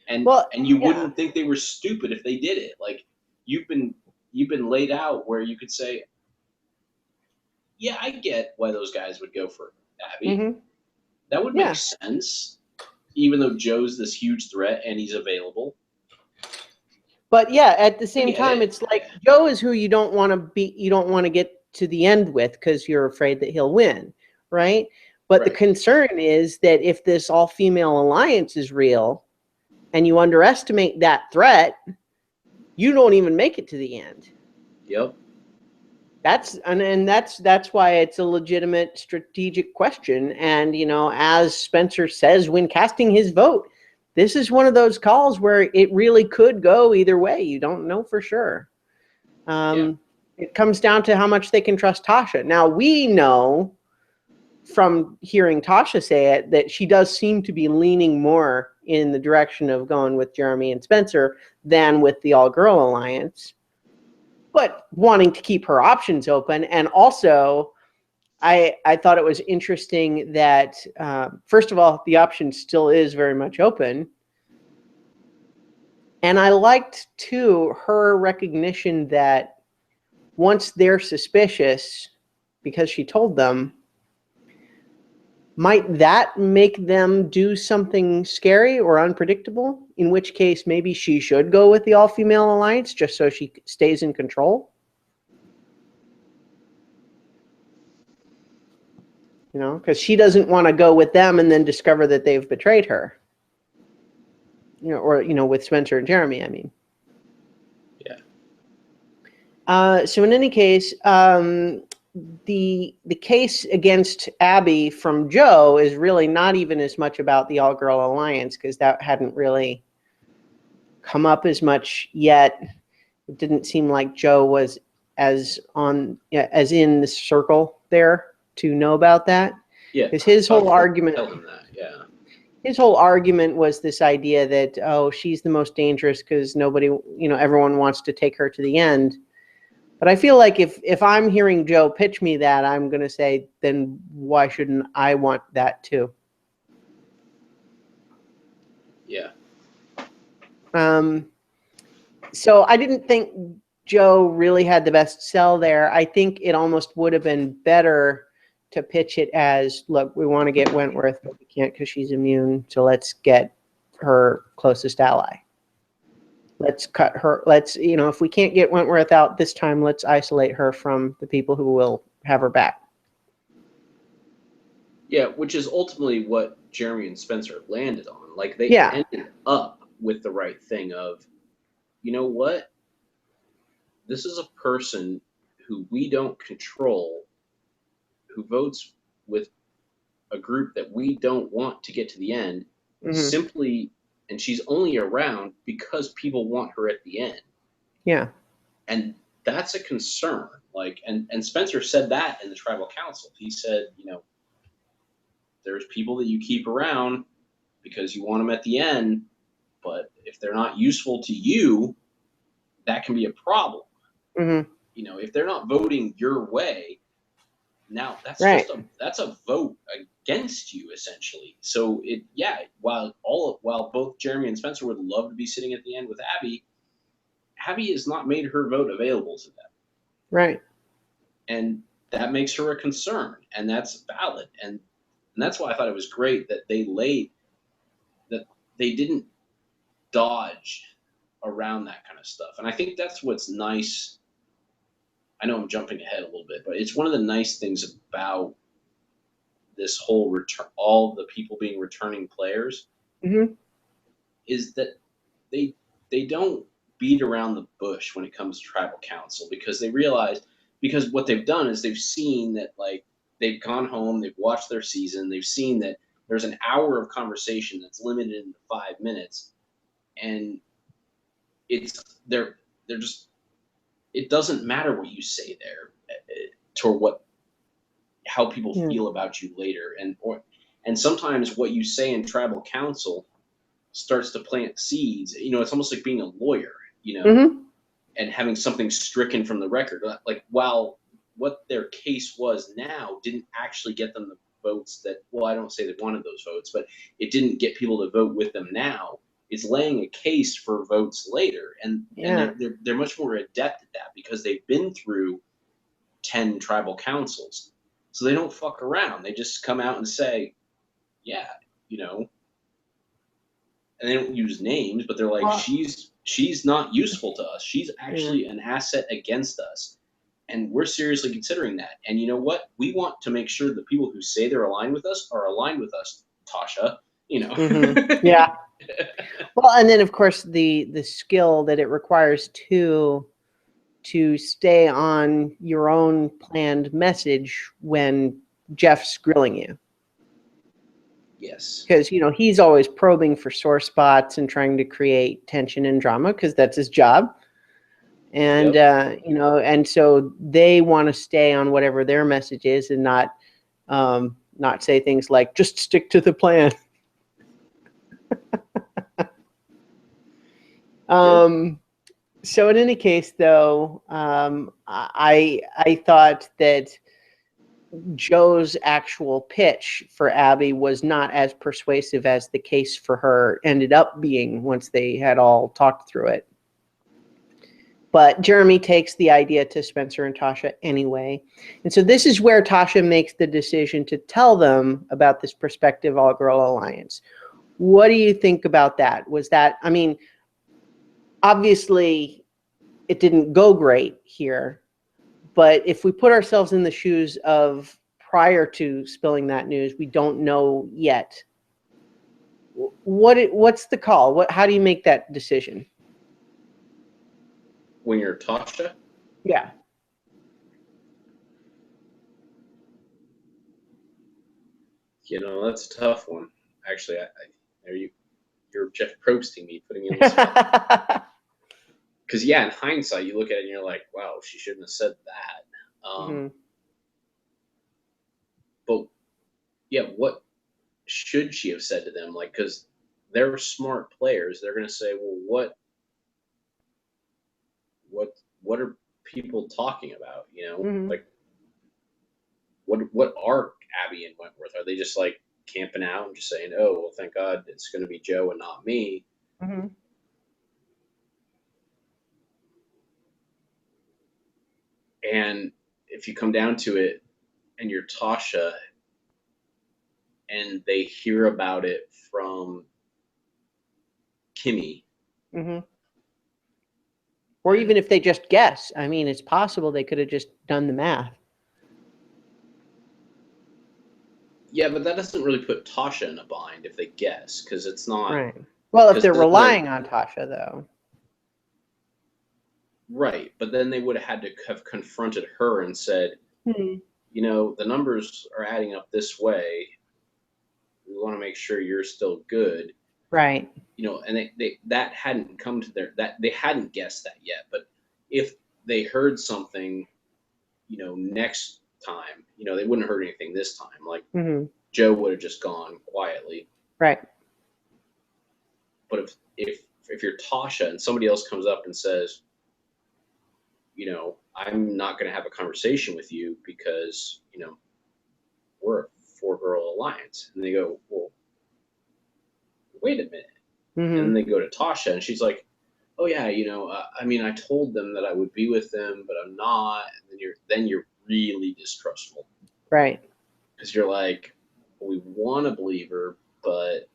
And you wouldn't think they were stupid if they did it. Like, you've been laid out where you could say, yeah, I get why those guys would go for Abby. That would make sense, even though Joe's this huge threat and he's available. But yeah, at the same time, it's like Joe is who you don't want to get to the end with, because you're afraid that he'll win, right? But the concern is that if this all-female alliance is real and you underestimate that threat, you don't even make it to the end. Yep. That's why it's a legitimate strategic question. And, as Spencer says when casting his vote, this is one of those calls where it really could go either way. You don't know for sure. It comes down to how much they can trust Tasha. Now, we know from hearing Tasha say it that she does seem to be leaning more in the direction of going with Jeremy and Spencer than with the all-girl alliance, but wanting to keep her options open. And also, I thought it was interesting that, first of all, the option still is very much open. And I liked, too, her recognition that once they're suspicious, because she told them, might that make them do something scary or unpredictable? In which case, maybe she should go with the all-female alliance just so she stays in control. You know, because she doesn't want to go with them and then discover that they've betrayed her. You know, or, you know, with Spencer and Jeremy, I mean. Yeah. So in any case, the case against Abby from Joe is really not even as much about the all-girl alliance, because that hadn't really come up as much yet. It didn't seem like Joe was as in the circle there to know about that. Yeah. Because his whole argument, tell him that. Yeah. his whole argument was this idea that, oh, she's the most dangerous because nobody, you know, everyone wants to take her to the end. But I feel like if I'm hearing Joe pitch me that, I'm going to say, then why shouldn't I want that too? Yeah. So I didn't think Joe really had the best sell there. I think it almost would have been better to pitch it as, look, we want to get Wentworth, but we can't because she's immune. So let's get her closest ally. Let's cut her. Let's, you know, if we can't get Wentworth out this time, let's isolate her from the people who will have her back. Yeah, which is ultimately what Jeremy and Spencer landed on. Like, they ended up with the right thing of, you know what? This is a person who we don't control, who votes with a group that we don't want to get to the end, simply, and she's only around because people want her at the end. Yeah. And that's a concern. Like, and Spencer said that in the tribal council. He said, you know, there's people that you keep around because you want them at the end, but if they're not useful to you, that can be a problem. You know, if they're not voting your way, now that's just that's a vote against you, essentially. So while both Jeremy and Spencer would love to be sitting at the end with Abby, Abby has not made her vote available to them. Right. And that makes her a concern, and that's valid. And that's why I thought it was great that they didn't dodge around that kind of stuff. And I think that's what's nice. I know I'm jumping ahead a little bit, but it's one of the nice things about this whole all the people being returning players, is that they don't beat around the bush when it comes to tribal council, because they realize, because what they've done is they've seen that, like, they've gone home, they've watched their season, they've seen that there's an hour of conversation that's limited into 5 minutes, and they're just, it doesn't matter what you say there to how people feel about you later, and sometimes what you say in tribal council starts to plant seeds. You know, it's almost like being a lawyer, you know, and having something stricken from the record. Like, while what their case was now didn't actually get them the votes that, well, I don't say they wanted those votes, but it didn't get people to vote with them now. It's laying a case for votes later, and they're much more adept at that because they've been through 10 tribal councils, so they don't fuck around. They just come out and say, yeah, you know, and they don't use names, but they're like, she's not useful to us. She's actually an asset against us, and we're seriously considering that. And you know what? We want to make sure the people who say they're aligned with us are aligned with us, Tasha. You know. Yeah. Well, and then of course the skill that it requires to stay on your own planned message when Jeff's grilling you. Yes. Because, you know, he's always probing for sore spots and trying to create tension and drama because that's his job. And, you know, and so they want to stay on whatever their message is and not say things like, just stick to the plan. So in any case, though, I thought that Joe's actual pitch for Abby was not as persuasive as the case for her ended up being once they had all talked through it. But Jeremy takes the idea to Spencer and Tasha anyway. And so this is where Tasha makes the decision to tell them about this prospective all-girl alliance. What do you think about that? Was that, I mean, obviously it didn't go great here, but if we put ourselves in the shoes of prior to spilling that news. We don't know yet. What's the call? How do you make that decision? When you're Tasha? Yeah. That's a tough one. Actually, you're Jeff Probsting me, putting me on the spot. Because, in hindsight, you look at it and you're like, wow, she shouldn't have said that. But, what should she have said to them? Like, because they're smart players. They're going to say, well, what are people talking about? Like, what are Abby and Wentworth? Are they just like camping out and just saying, oh, well, thank God it's going to be Joe and not me? Mm-hmm. And if you come down to it and you're Tasha and they hear about it from Kimmy. Mm-hmm. Or even if they just guess. I mean, it's possible they could have just done the math. Yeah, but that doesn't really put Tasha in a bind if they guess, because it's not. Right. Well, if they're relying on Tasha, though. Right, but then they would have had to have confronted her and said, the numbers are adding up this way. We want to make sure you're still good. Right. And they that hadn't come to that they hadn't guessed that yet. But if they heard something, next time, they wouldn't have heard anything this time. Like Joe would have just gone quietly. Right. But if you're Tasha and somebody else comes up and says, I'm not going to have a conversation with you because, we're a 4-girl alliance. And they go, well, wait a minute. And then they go to Tasha and she's like, oh yeah, I told them that I would be with them, but I'm not. And then you're really distrustful. Right. Because you're like, we want to believe her, but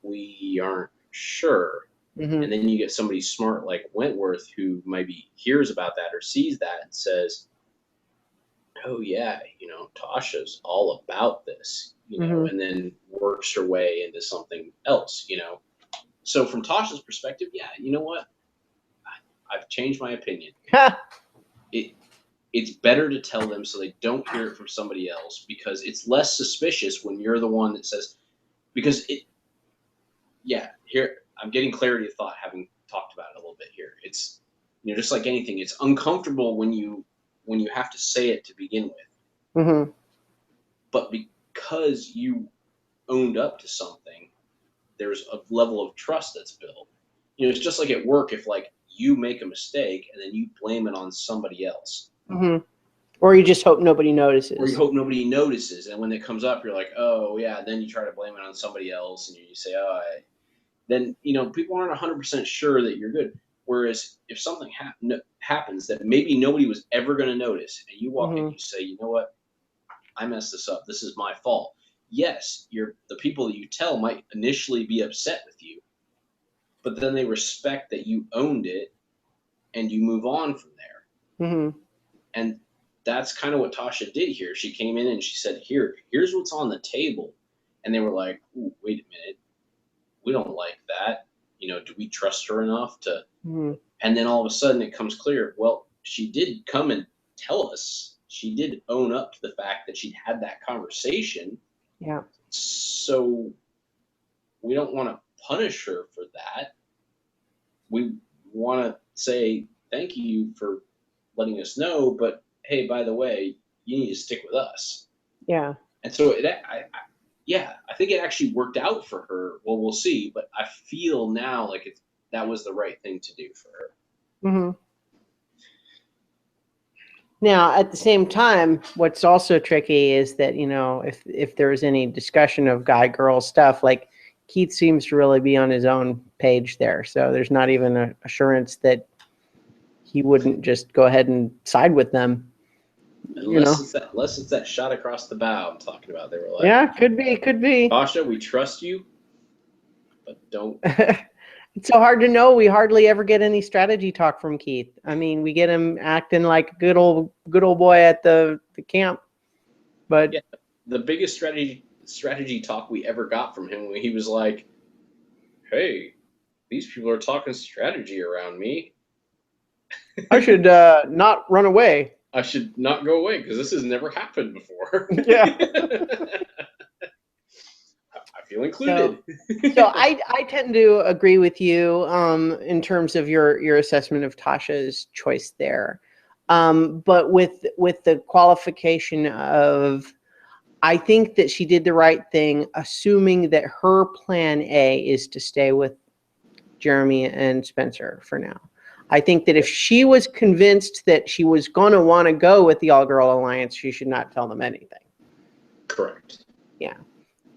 we aren't sure. And then you get somebody smart like Wentworth who maybe hears about that or sees that and says, oh yeah, Tasha's all about this, and then works her way into something else, So from Tasha's perspective, you know what? I've changed my opinion. It's better to tell them so they don't hear it from somebody else, because it's less suspicious when you're the one that says, because here I'm getting clarity of thought having talked about it a little bit here. It's, just like anything, it's uncomfortable when you have to say it to begin with. But because you owned up to something, there's a level of trust that's built. It's just like at work, if like you make a mistake and then you blame it on somebody else. Or you just hope nobody notices. Or you hope nobody notices. And when it comes up, you're like, oh yeah, then you try to blame it on somebody else and you say, then, people aren't 100% sure that you're good. Whereas if something happens that maybe nobody was ever going to notice, and you walk in and you say, you know what, I messed this up. This is my fault. Yes, the people that you tell might initially be upset with you, but then they respect that you owned it and you move on from there. And that's kind of what Tasha did here. She came in and she said, here's what's on the table. And they were like, ooh, wait a minute. We don't like that. Do we trust her enough to? And then all of a sudden it comes clear, well, she did come and tell us. She did own up to the fact that she'd had that conversation. Yeah. So we don't want to punish her for that. We want to say thank you for letting us know, but hey, by the way, you need to stick with us. Yeah. And so I think it actually worked out for her. Well, we'll see, but I feel now like that was the right thing to do for her. Now, at the same time, what's also tricky is that, if there's any discussion of guy-girl stuff, like Keith seems to really be on his own page there. So there's not even an assurance he wouldn't just go ahead and side with them. Unless it's that shot across the bow I'm talking about. They were like, yeah, could be. Tasha, we trust you, but don't. It's so hard to know. We hardly ever get any strategy talk from Keith. I mean, we get him acting like a good old boy at the camp. But yeah, the biggest strategy talk we ever got from him when he was like, "Hey, these people are talking strategy around me. I should not run away. I should not go away because this has never happened before." Yeah. I feel So, included. I tend to agree with you in terms of your assessment of Tasha's choice there, but with the qualification of, I think that she did the right thing, assuming that her plan A is to stay with Jeremy and Spencer for now. I think that if she was convinced that she was going to want to go with the all-girl alliance, she should not tell them anything. Correct. Yeah.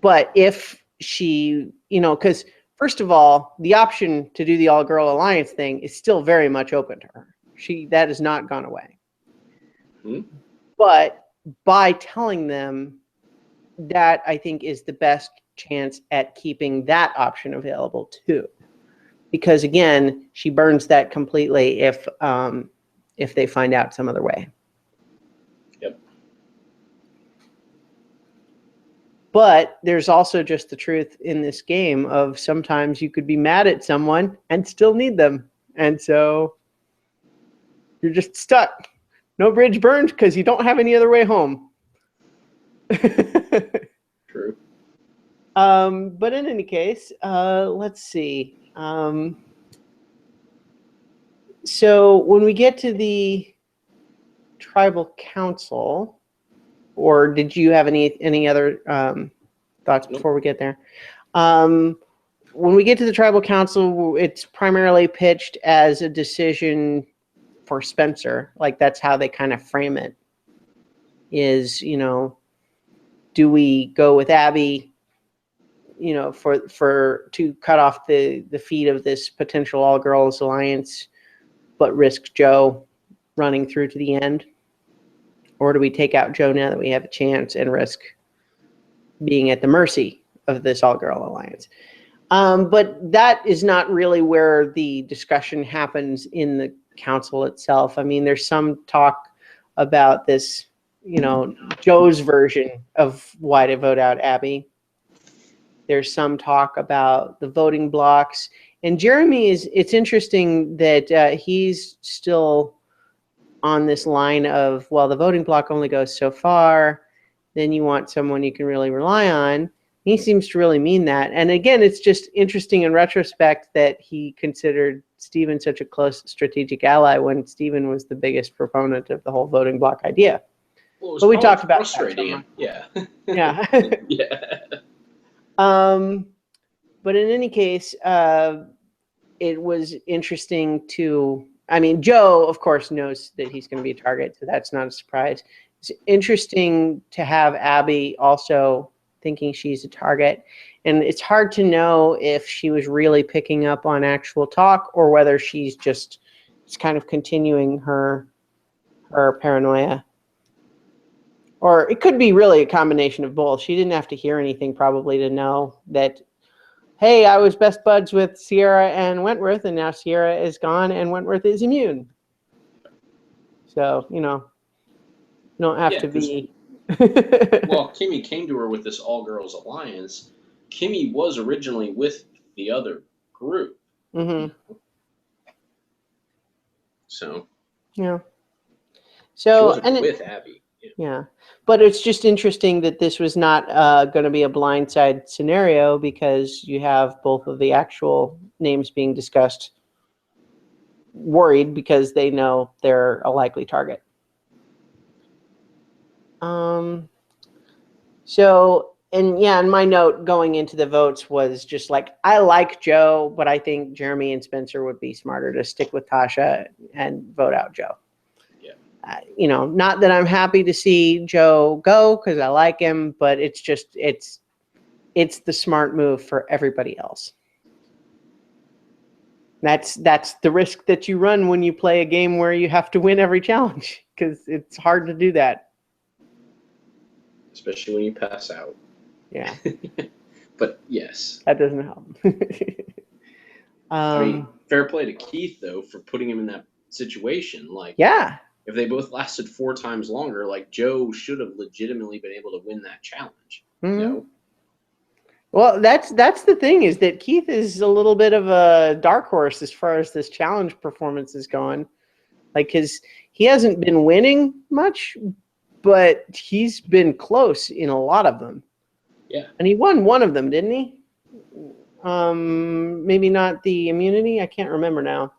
But if she, because first of all, the option to do the all-girl alliance thing is still very much open to her. That has not gone away. Hmm? But by telling them that, I think is the best chance at keeping that option available too. Because again, she burns that completely if they find out some other way. Yep. But there's also just the truth in this game of sometimes you could be mad at someone and still need them. And so you're just stuck. No bridge burned because you don't have any other way home. True. But in any case, let's see. So when we get to the tribal council, or did you have any other thoughts before we get there? When we get to the tribal council, it's primarily pitched as a decision for Spencer. Like that's how they kind of frame it. Is, do we go with Abby, for to cut off the feet of this potential all girls alliance, but risk Joe running through to the end? Or do we take out Joe now that we have a chance and risk being at the mercy of this all-girl alliance? But that is not really where the discussion happens in the council itself. I mean, there's some talk about this, Joe's version of why to vote out Abby. There's some talk about the voting blocks. And Jeremy it's interesting that he's still on this line of, well, the voting block only goes so far. Then you want someone you can really rely on. He seems to really mean that. And again, it's just interesting in retrospect that he considered Stephen such a close strategic ally when Stephen was the biggest proponent of the whole voting block idea. Well, but we talked about frustrating. Yeah. Yeah. Yeah. But in any case, it was interesting to, I mean, Joe, of course, knows that he's going to be a target, so that's not a surprise. It's interesting to have Abby also thinking she's a target. And it's hard to know if she was really picking up on actual talk or whether she's just kind of continuing her paranoia. Or it could be really a combination of both. She didn't have to hear anything probably to know that, hey, I was best buds with Sierra and Wentworth, and now Sierra is gone and Wentworth is immune. So, you don't have to be. Well, Kimmy came to her with this all-girls alliance. Kimmy was originally with the other group. Mm-hmm. So. Yeah. So, she wasn't with Abby. Yeah. But it's just interesting that this was not going to be a blindside scenario because you have both of the actual names being discussed worried because they know they're a likely target. And my note going into the votes was just like, I like Joe, but I think Jeremy and Spencer would be smarter to stick with Tasha and vote out Joe. Yeah. Not that I'm happy to see Joe go because I like him, but it's just, it's the smart move for everybody else. That's the risk that you run when you play a game where you have to win every challenge because it's hard to do that. Especially when you pass out. Yeah. But yes. That doesn't help. I mean, fair play to Keith, though, for putting him in that situation. Like, yeah. if they both lasted 4 times longer, like Joe should have legitimately been able to win that challenge. Mm-hmm. You know? Well, that's the thing, is that Keith is a little bit of a dark horse as far as this challenge performance is going. Like, he hasn't been winning much, but he's been close in a lot of them. Yeah. And he won one of them, didn't he? Maybe not the immunity. I can't remember now.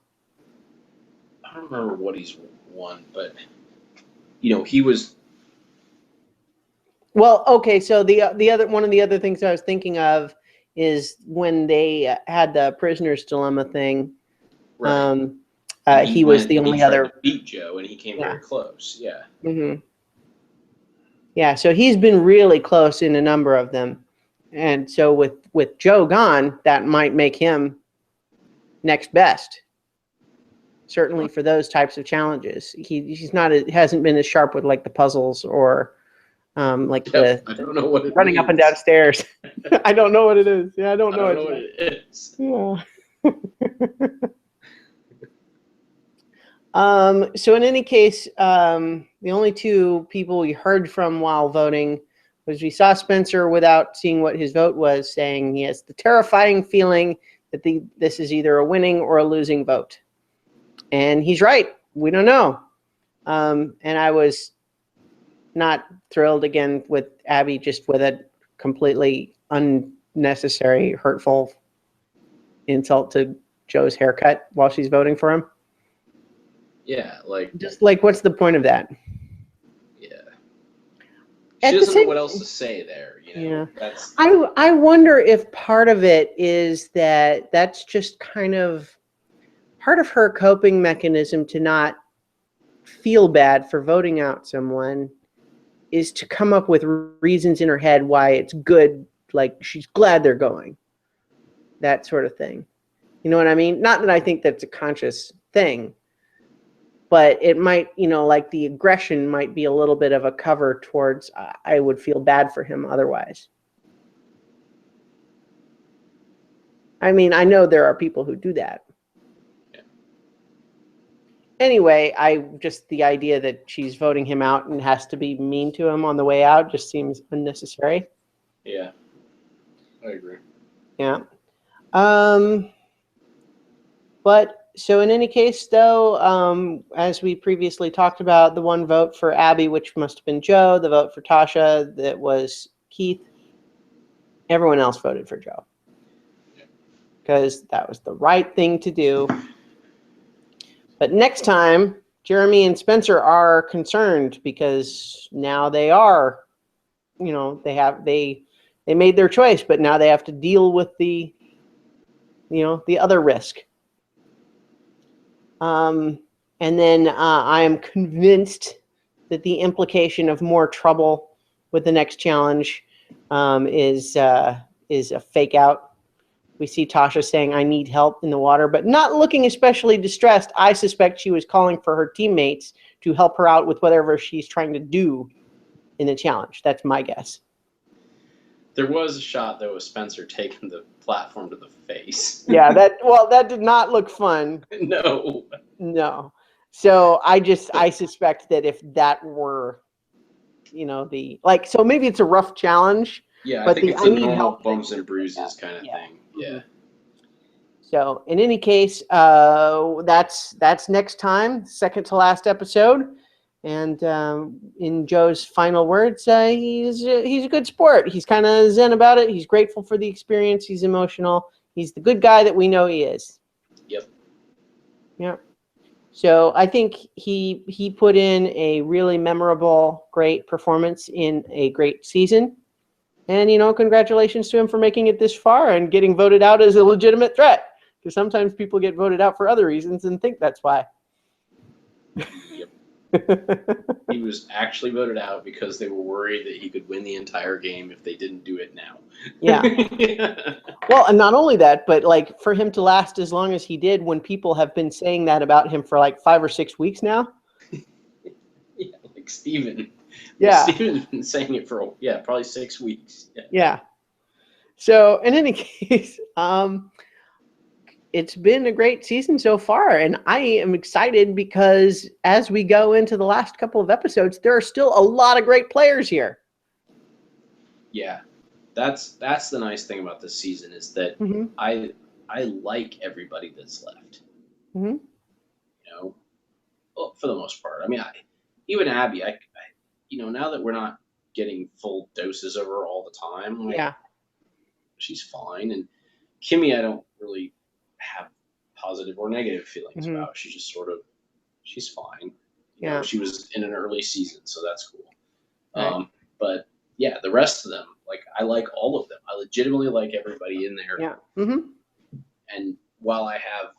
I don't remember what he's won, but you know, he was. Well, okay. So the other one of the other things I was thinking of is when they had the prisoner's dilemma thing. Right. He was the only other to beat Joe, and he came very close. Yeah. Mm-hmm. Yeah. So he's been really close in a number of them, and so with Joe gone, that might make him next best. Certainly for those types of challenges, he's not hasn't been as sharp with like the puzzles or like I don't know what it running means. up and down stairs. I don't know what it is. Yeah, I don't know what it is. Yeah. So in any case, the only 2 people we heard from while voting was we saw Spencer, without seeing what his vote was, saying he has the terrifying feeling that this is either a winning or a losing vote. And he's right. We don't know. And I was not thrilled again with Abby, just with a completely unnecessary, hurtful insult to Joe's haircut while she's voting for him. Yeah, like just like, what's the point of that? Yeah, she doesn't know what else to say there. You know, that's. I wonder if part of it is that that's just kind of part of her coping mechanism to not feel bad for voting out someone, is to come up with reasons in her head why it's good, like she's glad they're going, that sort of thing. You know what I mean? Not that I think that's a conscious thing, but it might, like the aggression might be a little bit of a cover towards, I would feel bad for him otherwise. I mean, I know there are people who do that. Yeah. Anyway, the idea that she's voting him out and has to be mean to him on the way out just seems unnecessary. Yeah, I agree. Yeah. But so in any case, though, as we previously talked about, the one vote for Abby, which must have been Joe, the vote for Tasha, that was Keith. Everyone else voted for Joe. Because that was the right thing to do. But next time, Jeremy and Spencer are concerned because now they are, they made their choice, but now they have to deal with the other risk. And then I am convinced that the implication of more trouble with the next challenge is a fake out. We see Tasha saying, "I need help" in the water, but not looking especially distressed. I suspect she was calling for her teammates to help her out with whatever she's trying to do in the challenge. That's my guess. There was a shot, though, of Spencer taking the platform to the face. Yeah, that did not look fun. No. So I suspect that if that were, so maybe it's a rough challenge. Yeah, but I think it's a normal bumps and bruises kind of thing. Yeah. So in any case, that's next time, second to last episode. And in Joe's final words, he's a good sport. He's kind of zen about it. He's grateful for the experience. He's emotional. He's the good guy that we know he is. Yep. Yeah. So I think he put in a really memorable, great performance in a great season. And, congratulations to him for making it this far and getting voted out as a legitimate threat. Because sometimes people get voted out for other reasons and think that's why. Yep. He was actually voted out because they were worried that he could win the entire game if they didn't do it now. Yeah. Well, and not only that, but like for him to last as long as he did when people have been saying that about him for like 5 or 6 weeks now. Yeah, like Steven. Yeah. Steven's been saying it for, probably 6 weeks. Yeah. So in any case, it's been a great season so far, and I am excited because as we go into the last couple of episodes, there are still a lot of great players here. Yeah, that's the nice thing about this season is that Mm-hmm. I like everybody that's left. Mm-hmm. You know, well, for the most part. I mean, even Abby, now that we're not getting full doses of her all the time, like Yeah. she's fine. And Kimmy, I don't really have positive or negative feelings Mm-hmm. about. She's just sort of, she's fine. Yeah. She was in an early season, so that's cool. Right. But yeah, the rest of them, like I like all of them. I legitimately like everybody in there. Yeah. Mm-hmm. And while I have,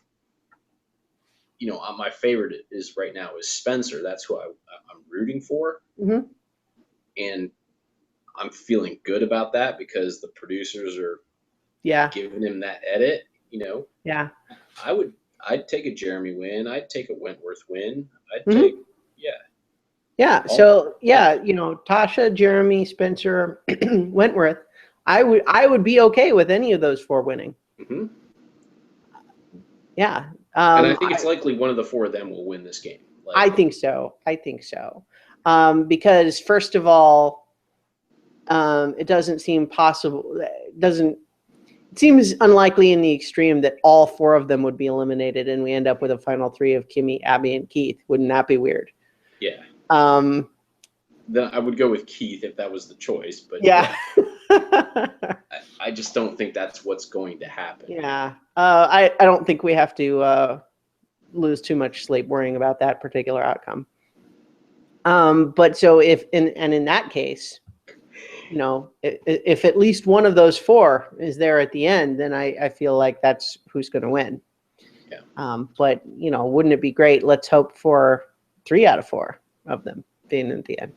my favorite is right now is Spencer. That's who I'm rooting for, Mm-hmm. and I'm feeling good about that because the producers are Yeah. giving him that edit. Yeah. I'd take a Jeremy win. I'd take a Wentworth win. I'd Mm-hmm. take, yeah. Yeah. So yeah, Tasha, Jeremy, Spencer, Wentworth. I would be okay with any of those four winning. Mm-hmm. Yeah. And I think it's likely one of the four of them will win this game. I think so. Because first of all, it doesn't seem possible. It seems unlikely in the extreme that all four of them would be eliminated and we end up with a final three of Kimmy, Abby, and Keith. Wouldn't that be weird? Yeah. Then I would go with Keith if that was the choice, but yeah. I just don't think that's what's going to happen. Yeah. I don't think we have to lose too much sleep worrying about that particular outcome. But so if in that case, if at least one of those four is there at the end, then I feel like that's who's going to win. Yeah. But wouldn't it be great? Let's hope for 3 out of 4 of them being at the end.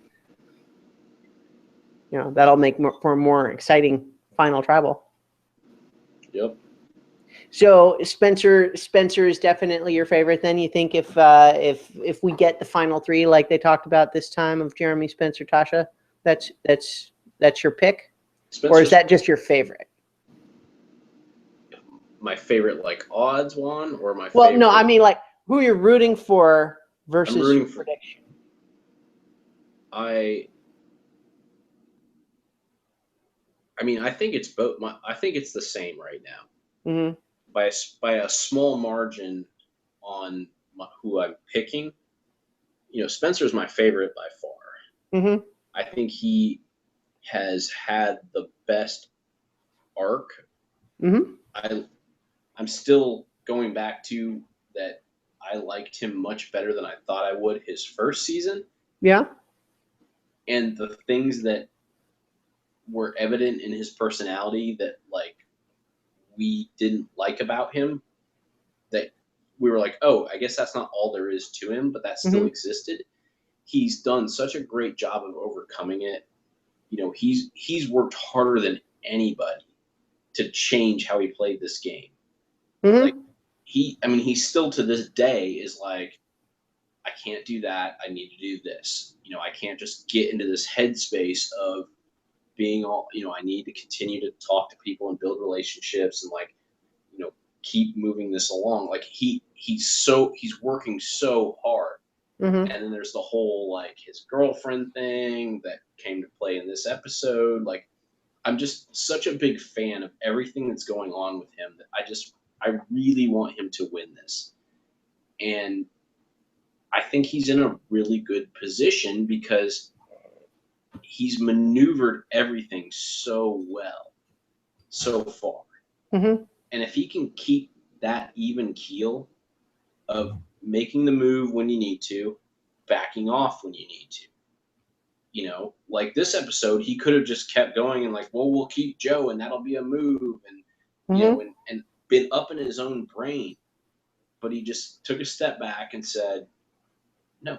That'll make for a more exciting final tribal. Yep. So Spencer is definitely your favorite. Then you think if we get the final 3 like they talked about this time of Jeremy, Spencer, Tasha, that's your pick, or is that just your favorite? My favorite, like odds one, or my well, favorite? No, I mean like who you're rooting for versus I'm rooting your prediction. I mean, I think it's both. I think it's the same right now. Mm-hmm. By a small margin on who I'm picking. Spencer's my favorite by far. Mm-hmm. I think he has had the best arc. Mm-hmm. I'm still going back to that. I liked him much better than I thought I would his first season. Yeah. And the things that were evident in his personality that we didn't like about him, that we were like, oh, I guess that's not all there is to him, but that still existed. He's done such a great job of overcoming it. He's worked harder than anybody to change how he played this game. Mm-hmm. Like he still to this day is like, I can't do that. I need to do this. I can't just get into this headspace of being all, I need to continue to talk to people and build relationships and keep moving this along. Like he's working so hard. Mm-hmm. And then there's the whole his girlfriend thing that came to play in this episode. I'm just such a big fan of everything that's going on with him that I really want him to win this. And I think he's in a really good position because he's maneuvered everything so well so far. Mm-hmm. And if he can keep that even keel of making the move when you need to, backing off when you need to, like this episode, he could have just kept going and we'll keep Joe and that'll be a move and, and been up in his own brain. But he just took a step back and said, no,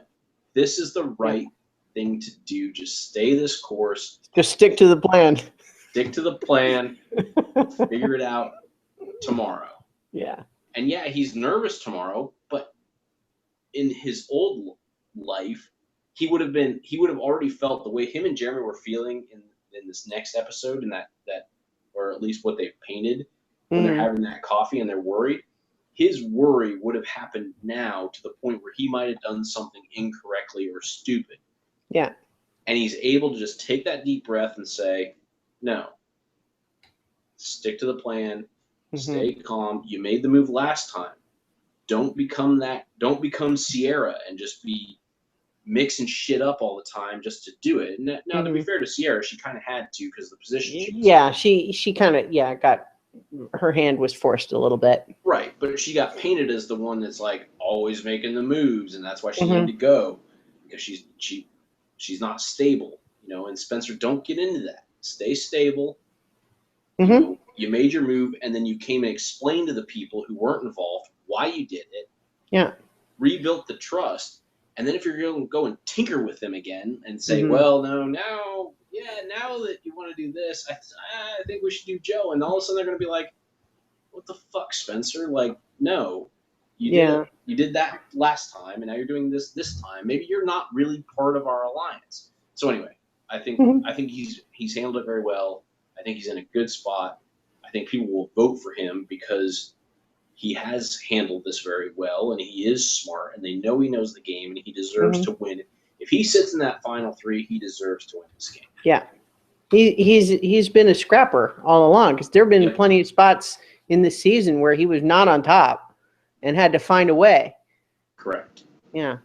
this is the right thing to do. Just stay this course. Just stick to the plan. Stick to the plan. Figure it out tomorrow. Yeah. And yeah, he's nervous tomorrow, but in his old life, he would have already felt the way him and Jeremy were feeling in this next episode, and that or at least what they've painted when they're having that coffee and they're worried. his worry would have happened now to the point where he might have done something incorrectly or stupid. Yeah. And he's able to just take that deep breath and say, no, stick to the plan, stay calm. You made the move last time. Don't become Sierra and just be mixing shit up all the time just to do it. Now, to be fair to Sierra, she kind of had to because of the position she was in. She kind of, got, her hand was forced a little bit. Right, but she got painted as the one that's like always making the moves, and that's why she needed to go, because she's not stable, and Spencer, don't get into that. Stay stable. You made your move, and then you came and explained to the people who weren't involved why you did it. Yeah. Rebuilt the trust, and then if you're going to go and tinker with them again and say, well, no, now that you want to do this, I think we should do Joe, and all of a sudden they're going to be like, what the fuck, Spencer? Like, no, you did that last time, and now you're doing this time. Maybe you're not really part of our alliance. So anyway, I think he's handled it very well. I think he's in a good spot. I think people will vote for him because he has handled this very well, and he is smart, and they know he knows the game, and he deserves to win. If he sits in that final three, he deserves to win this game. Yeah, he's been a scrapper all along, because there have been plenty of spots in the season where he was not on top and had to find a way. Correct. Yeah.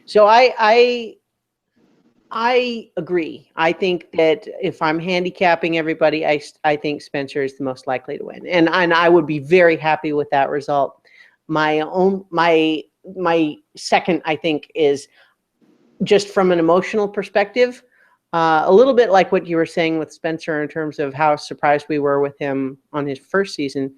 So I agree. I think that if I'm handicapping everybody, I think Spencer is the most likely to win, and I would be very happy with that result. My second, I think, is just from an emotional perspective, a little bit like what you were saying with Spencer in terms of how surprised we were with him on his first season.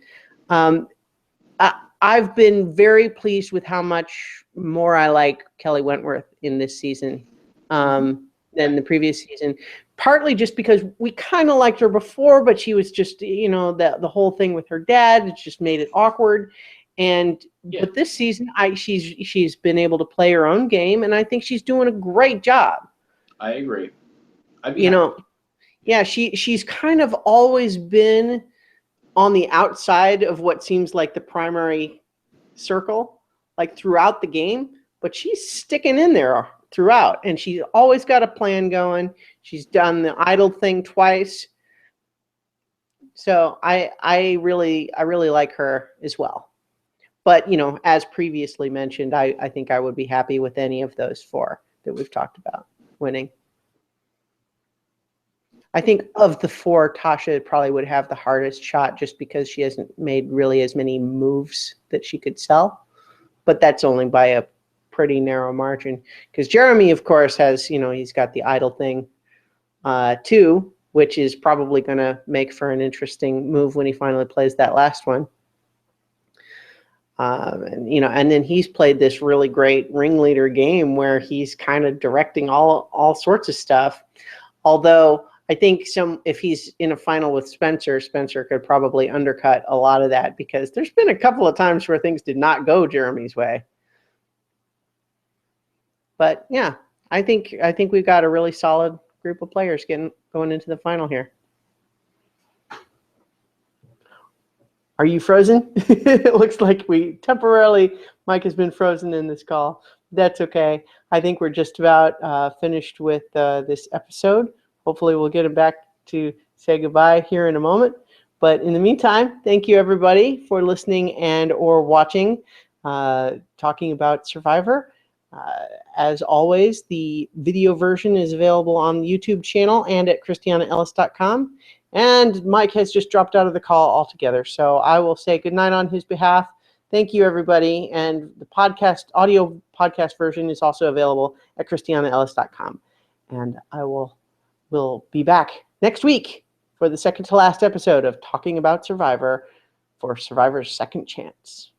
I've been very pleased with how much more I like Kelly Wentworth in this season than the previous season. Partly just because we kind of liked her before, but she was just, the whole thing with her dad, it just made it awkward. But this season, she's been able to play her own game, and I think she's doing a great job. I agree. She's kind of always been on the outside of what seems like the primary circle, like throughout the game, but she's sticking in there throughout, and she's always got a plan going. She's done the idle thing twice. So I really like her as well. But, as previously mentioned, I think I would be happy with any of those four that we've talked about winning. I think of the four, Tasha probably would have the hardest shot just because she hasn't made really as many moves that she could sell. But that's only by a pretty narrow margin. Because Jeremy, of course, has, he's got the idle thing too, which is probably going to make for an interesting move when he finally plays that last one. And then he's played this really great ringleader game where he's kind of directing all sorts of stuff. Although I think if he's in a final with Spencer could probably undercut a lot of that, because there's been a couple of times where things did not go Jeremy's way. But yeah, I think we've got a really solid group of players going into the final here. Are you frozen? It looks like Mike has been frozen in this call. That's okay. I think we're just about finished with this episode. Hopefully we'll get him back to say goodbye here in a moment. But in the meantime, thank you everybody for listening and or watching, talking about Survivor. As always, the video version is available on the YouTube channel and at ChristianaEllis.com. And Mike has just dropped out of the call altogether. So I will say goodnight on his behalf. Thank you, everybody. And the audio podcast version is also available at ChristianaEllis.com. And I will be back next week for the second to last episode of Talking About Survivor for Survivor's Second Chance.